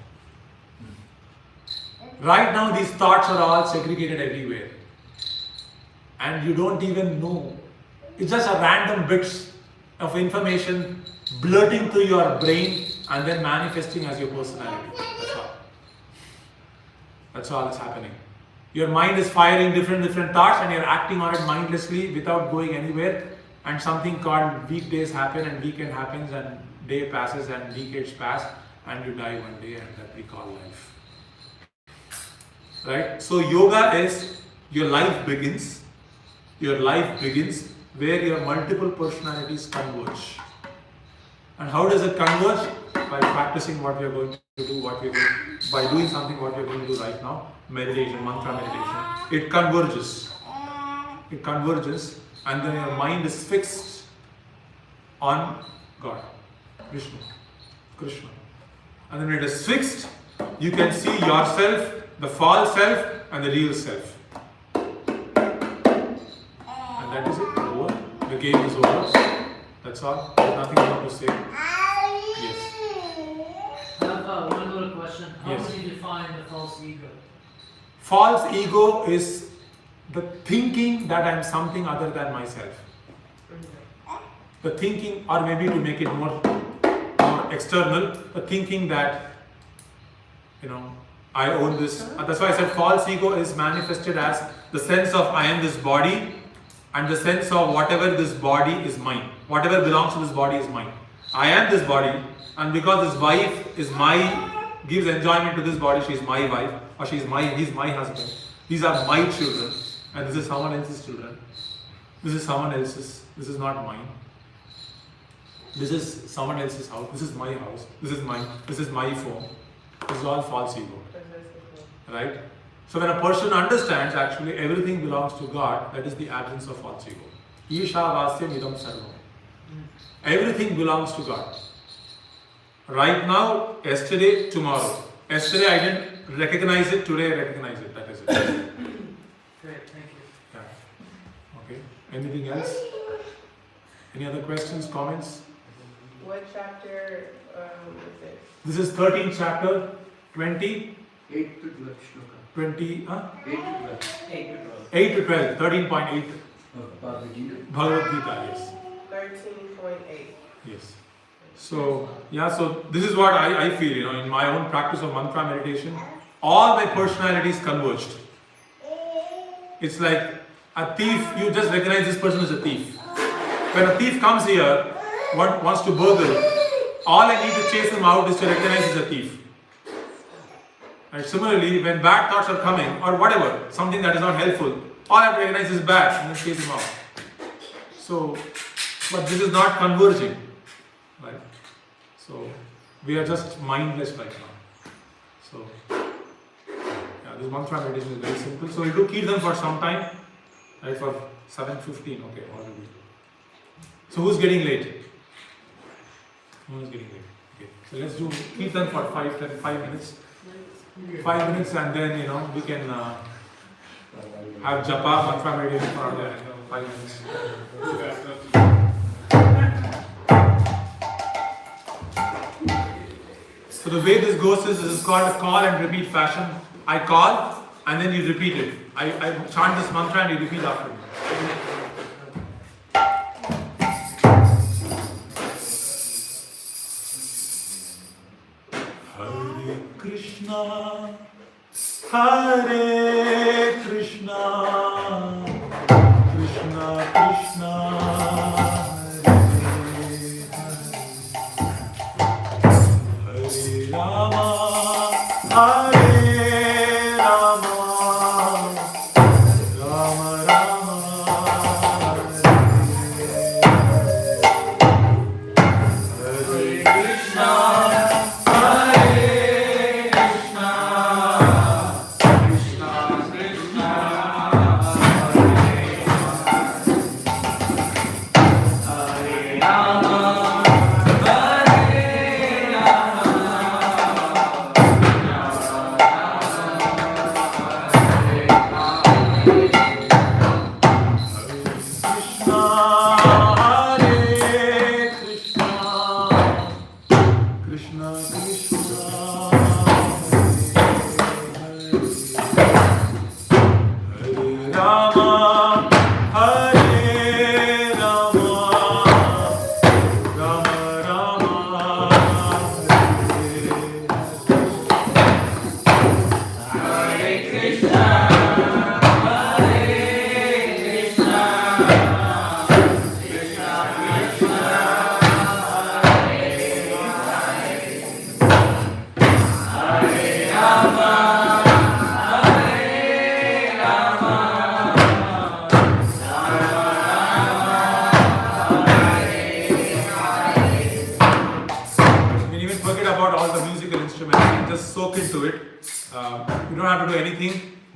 Right now these thoughts are all segregated everywhere. And you don't even know. It's just a random bits of information blurting through your brain and then manifesting as your personality. That's all. That's all that's happening. Your mind is firing different thoughts and you're acting on it mindlessly without going anywhere, and something called weekdays happen and weekend happens and day passes and decades pass and you die one day, and that we call life. Right? So yoga is your life begins. Your life begins where your multiple personalities converge. And how does it converge? By practicing what we are going to do, by doing something what we are going to do right now, meditation, mantra meditation. It converges. It converges, and then your mind is fixed on God, Vishnu, Krishna. And then it is fixed, you can see yourself, the false self, and the real self. And that is it, over. The game is over. That's all. There's nothing more to say. Yes. I have one little question. How Yes. would you define the false ego? False ego is the thinking that I am something other than myself. The thinking, or maybe to make it more external, the thinking that, I own this. That's why I said false ego is manifested as the sense of I am this body, and the sense of whatever this body is mine. Whatever belongs to this body is mine. I am this body, and because this wife is gives enjoyment to this body, she is my wife, or he's my husband. These are my children, and this is someone else's children. This is someone else's. This is not mine. This is someone else's house. This is my house. This is mine. This is my phone. This is all false ego. Right? So when a person understands actually everything belongs to God, that is the absence of false ego. Isha vasyam idam sarvam. Everything belongs to God. Right now, yesterday, tomorrow. Yesterday I didn't recognize it, today I recognize it. That is it. Great, thank you. Yeah. Okay. Anything else? Any other questions, comments? What chapter is it? This is 13th chapter, 20, 8 to 12 shloka. 20, 8 8 to 12. to 12, 13.8. Bhagavad Gita. Bhagavad Gita, yes. 13.8. Yes. So this is what I feel, in my own practice of mantra meditation, all my personalities converged. It's like a thief, you just recognize this person as a thief. When a thief comes here, wants to burgle, all I need to chase him out is to recognize he's a thief. And similarly, when bad thoughts are coming, or whatever, something that is not helpful, all I have to recognize is bad and then chase him out. So, but this is not converging, right? So, we are just mindless right now. So, this mantra meditation is very simple. So, we do kirtan for some time, right? For 7:15, okay, already. So, who's getting late? Who is getting late? Okay. So, let's do kirtan for 5 minutes. 5 minutes, and then we can have japa, mantra meditation for another 5 minutes. So the way this goes is, this is called a call and repeat fashion. I call and then you repeat it. I chant this mantra and you repeat after me. Hare Krishna, Hare Krishna, Krishna Krishna, Hare Rama, Hare Rama, Rama Rama, Hare Krishna.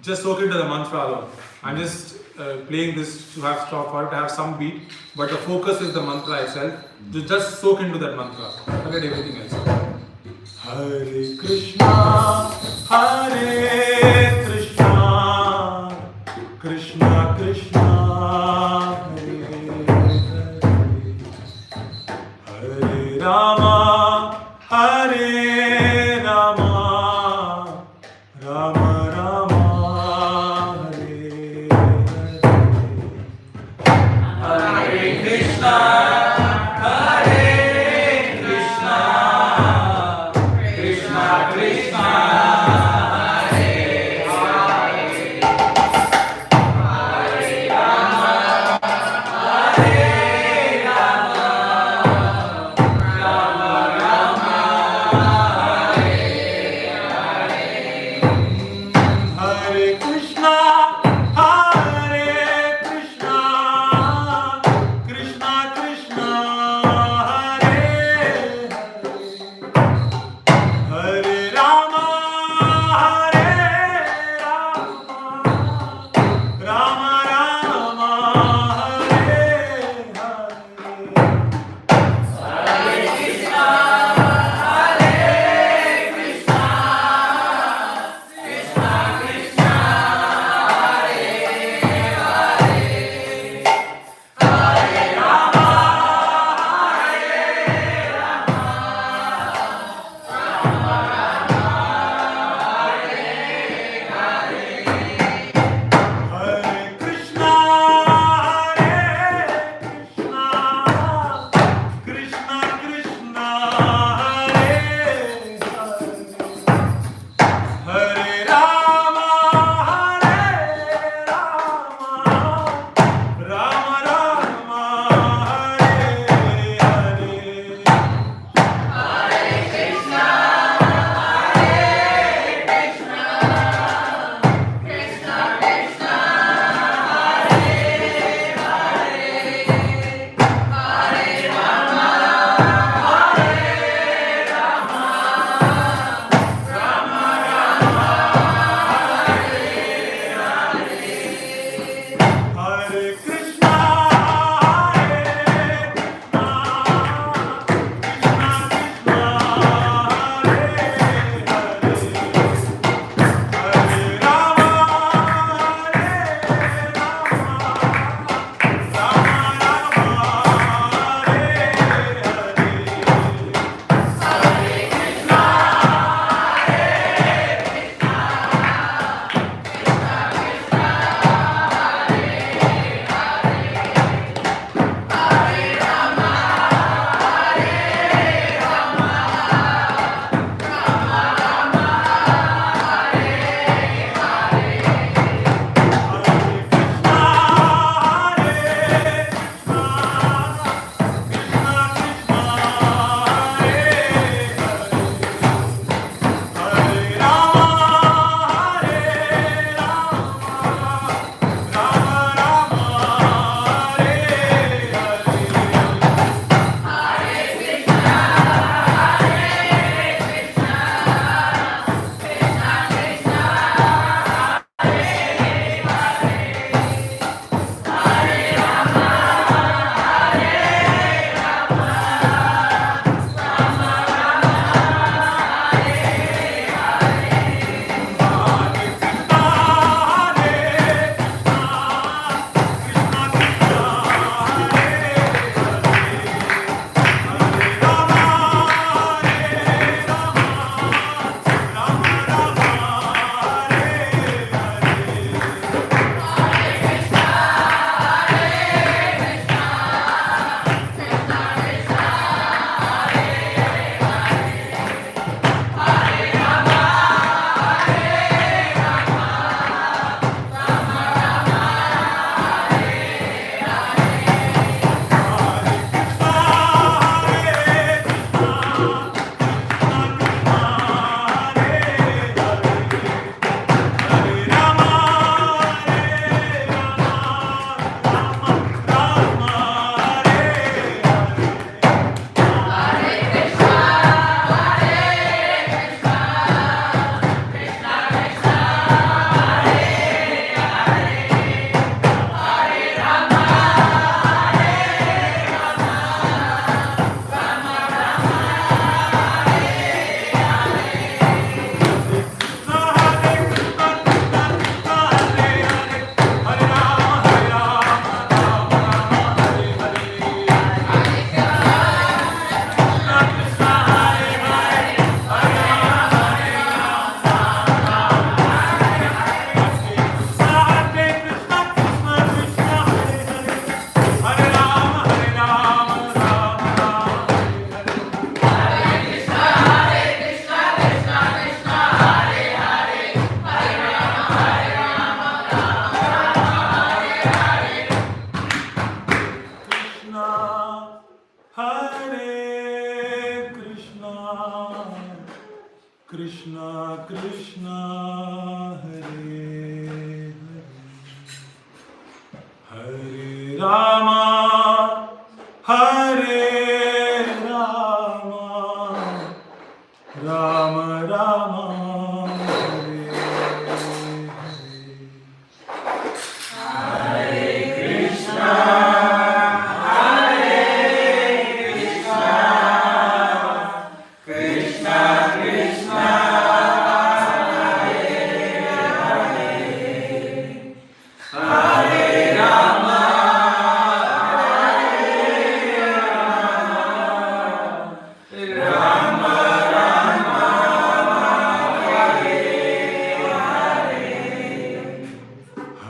just soak into the mantra alone. I'm just playing this to have for it to have some beat, but the focus is the mantra itself. To just soak into that mantra. Forget everything else. Hare Krishna, Hare Krishna, Krishna Krishna, Hare Hare Rama, Hare Rama, Rama Rama, Hare Hare. Hare Krishna. Rama, Hare Rama, Rama Rama, Hare Hare. Krishna, Krishna Krishna, Hare Rama, Rama Rama,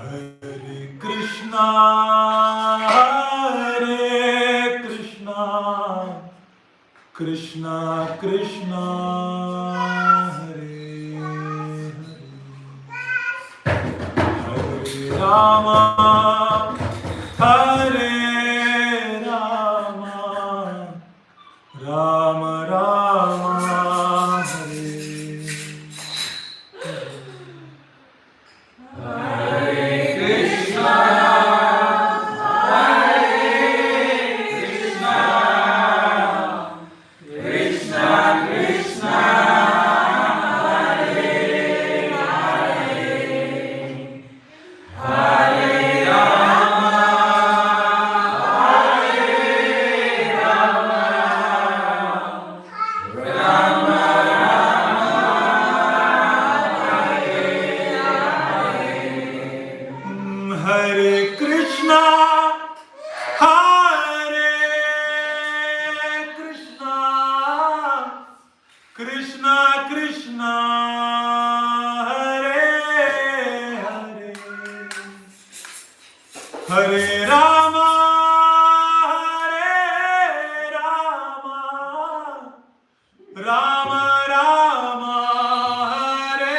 Hare Krishna, Hare Krishna, Krishna Krishna, Hare Hare, Hare Rama, Hare Rama, Rama Rama, Hare Hare Krishna, Krishna Krishna, Hare Rama, Rama Rama, Hare Krishna, Hare Krishna, Krishna Krishna, Hare Hare, Hare Rama, Hare Rama, Rama Rama, Hare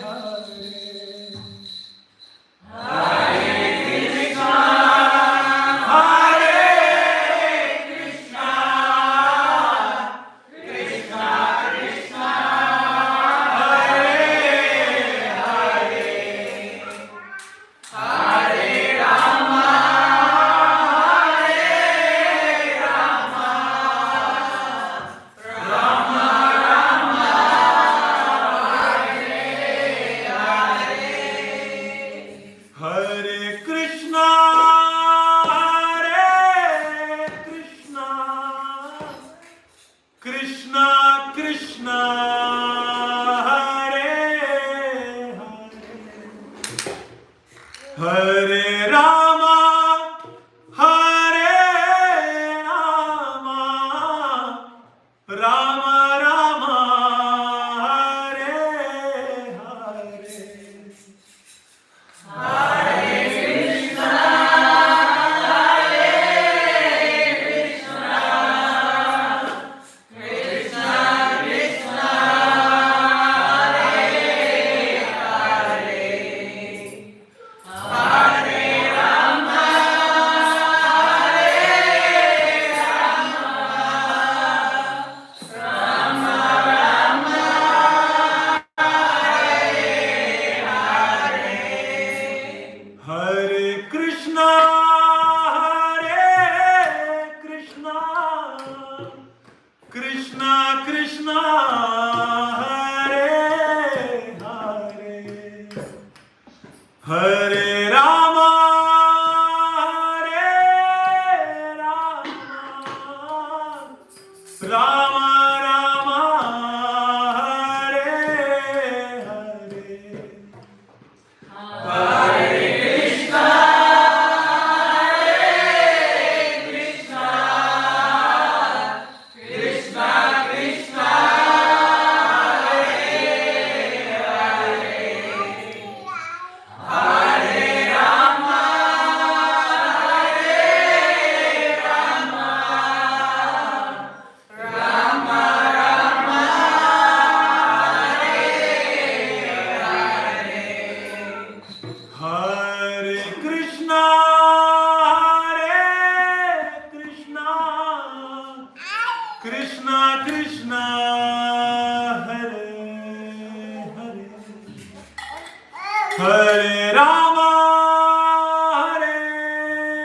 Hare. Hare Krishna, Hare Krishna, Krishna Krishna, Hare Hare, Hare Rama, Hare Rama, Rama Rama, Hare Krishna, Hare Krishna, Krishna Krishna, Hare Hare, Hare Rama, Hare Rama, Rama Rama, Hare Hare. Hare Krishna, Hare Krishna, Krishna Krishna, Hare Hare, Hare Rama, Hare Rama, Rama Rama, Hare Hare. Hare Krishna, Krishna Krishna, Hare Rama, Hare Rama, Rama Rama, Hare Krishna, Hare Krishna, Krishna Krishna, Hare Hare, Hare Rama, Hare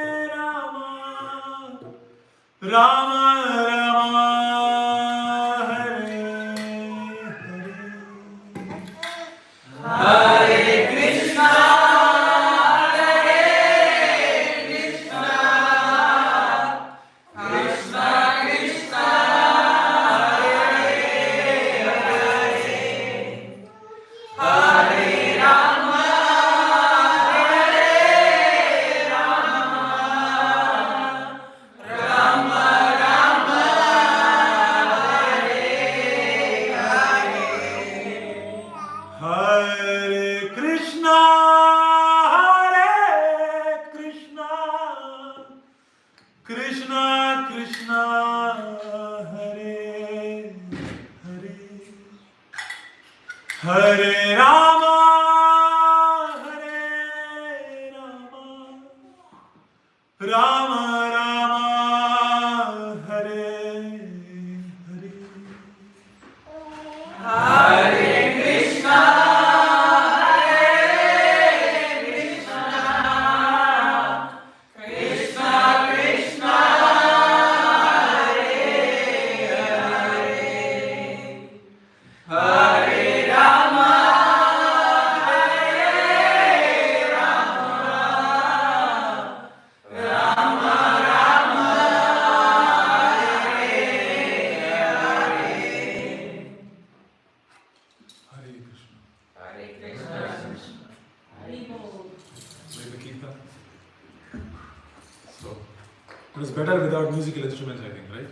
It's better without musical instruments, I think, right?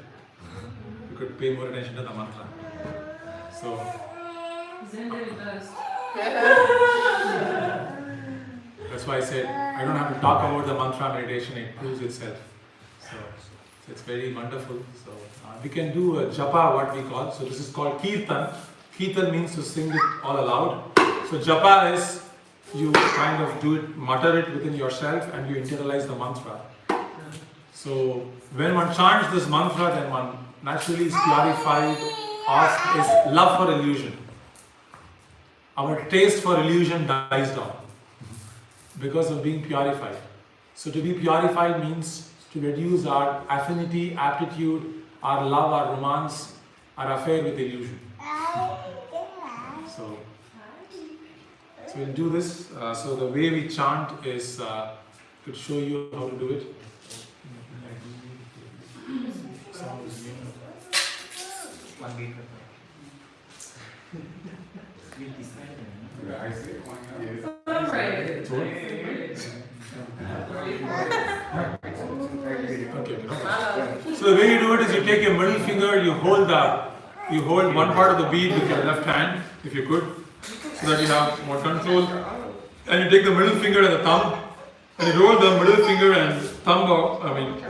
You could pay more attention to the mantra. So, that's why I said I don't have to talk about the mantra meditation, it proves itself. So it's very wonderful. So we can do a japa, what we call. So this is called kirtan. Kirtan means to sing it all aloud. So japa is you kind of do it, mutter it within yourself and you internalize the mantra. So when one chants this mantra, then one naturally is clarified of his love for illusion. Our taste for illusion dies down because of being purified. So to be purified means to reduce our affinity, aptitude, our love, our romance, our affair with illusion. So we'll do this. So the way we chant is, I could show you how to do it. One week. Okay. So the way you do it is you take your middle finger, you hold one part of the bead with your left hand, if you could, so that you have more control. And you take the middle finger and the thumb, and you roll the middle finger and thumb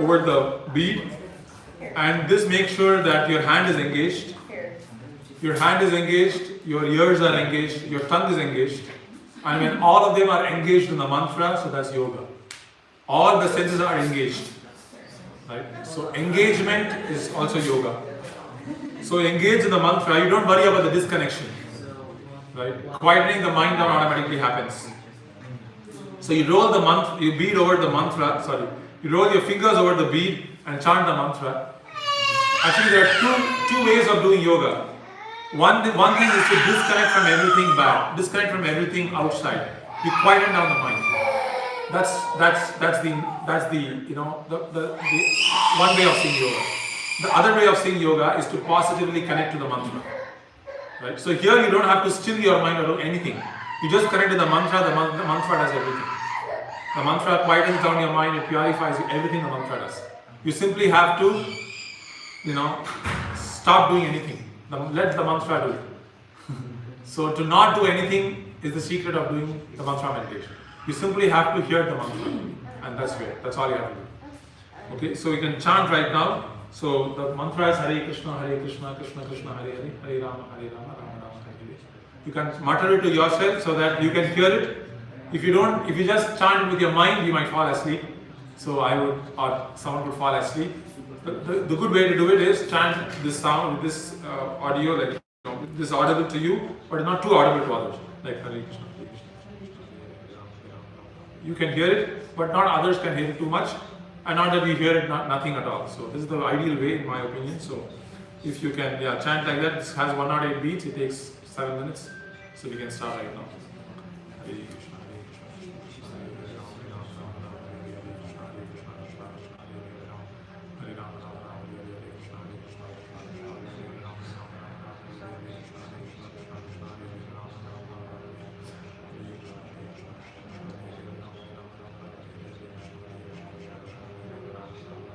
over the bead. And this makes sure that your hand is engaged. Your hand is engaged, your ears are engaged, your tongue is engaged. And when all of them are engaged in the mantra, so that's yoga. All the senses are engaged. Right? So engagement is also yoga. So engage in the mantra, you don't worry about the disconnection. Right? Quietening the mind down automatically happens. So you roll the mantra, you bead over the mantra, you roll your fingers over the bead and chant the mantra. Actually, there are two ways of doing yoga. One thing is to disconnect from everything bad, disconnect from everything outside. You quieten down the mind. That's the one way of seeing yoga. The other way of seeing yoga is to positively connect to the mantra. Right? So here you don't have to still your mind or do anything. You just connect to the mantra. The mantra does everything. The mantra quietens down your mind. It purifies you. Everything the mantra does. You simply have to, stop doing anything. Let the mantra do it. So to not do anything is the secret of doing the mantra meditation. You simply have to hear the mantra, and that's all you have to do. Okay, so you can chant right now. So the mantra is Hare Krishna, Krishna Krishna, Hare Hare, Hare Rama, Rama Rama, Hare Hare. You can mutter it to yourself so that you can hear it. If you just chant it with your mind, you might fall asleep. So someone would fall asleep. The good way to do it is chant this sound with this audio, like this audible to you, but not too audible to others. Like Hare Krishna, Hare Krishna. You can hear it, but not others can hear it too much, and not that we hear it nothing at all. So this is the ideal way, in my opinion. So if you can chant like that, this has 108 beats. It takes 7 minutes, so we can start right now. Hare Krishna, Hare Krishna, Krishna Hare Hare, Hare Rama, Rama Rama, Hare Hare, Krishna Hare Krishna, Krishna Krishna, Hare Hare, Hare Rama, Rama Rama, Hare Hare, Krishna Hare Krishna, Krishna Krishna, Hare Hare, Rama Rama, Hare Hare, Krishna Hare Krishna, Krishna Krishna, Hare Hare, Rama Rama, Hare Hare, Hare Krishna, Hare Krishna, Krishna Hare Hare, Rama Rama, Hare Hare, Krishna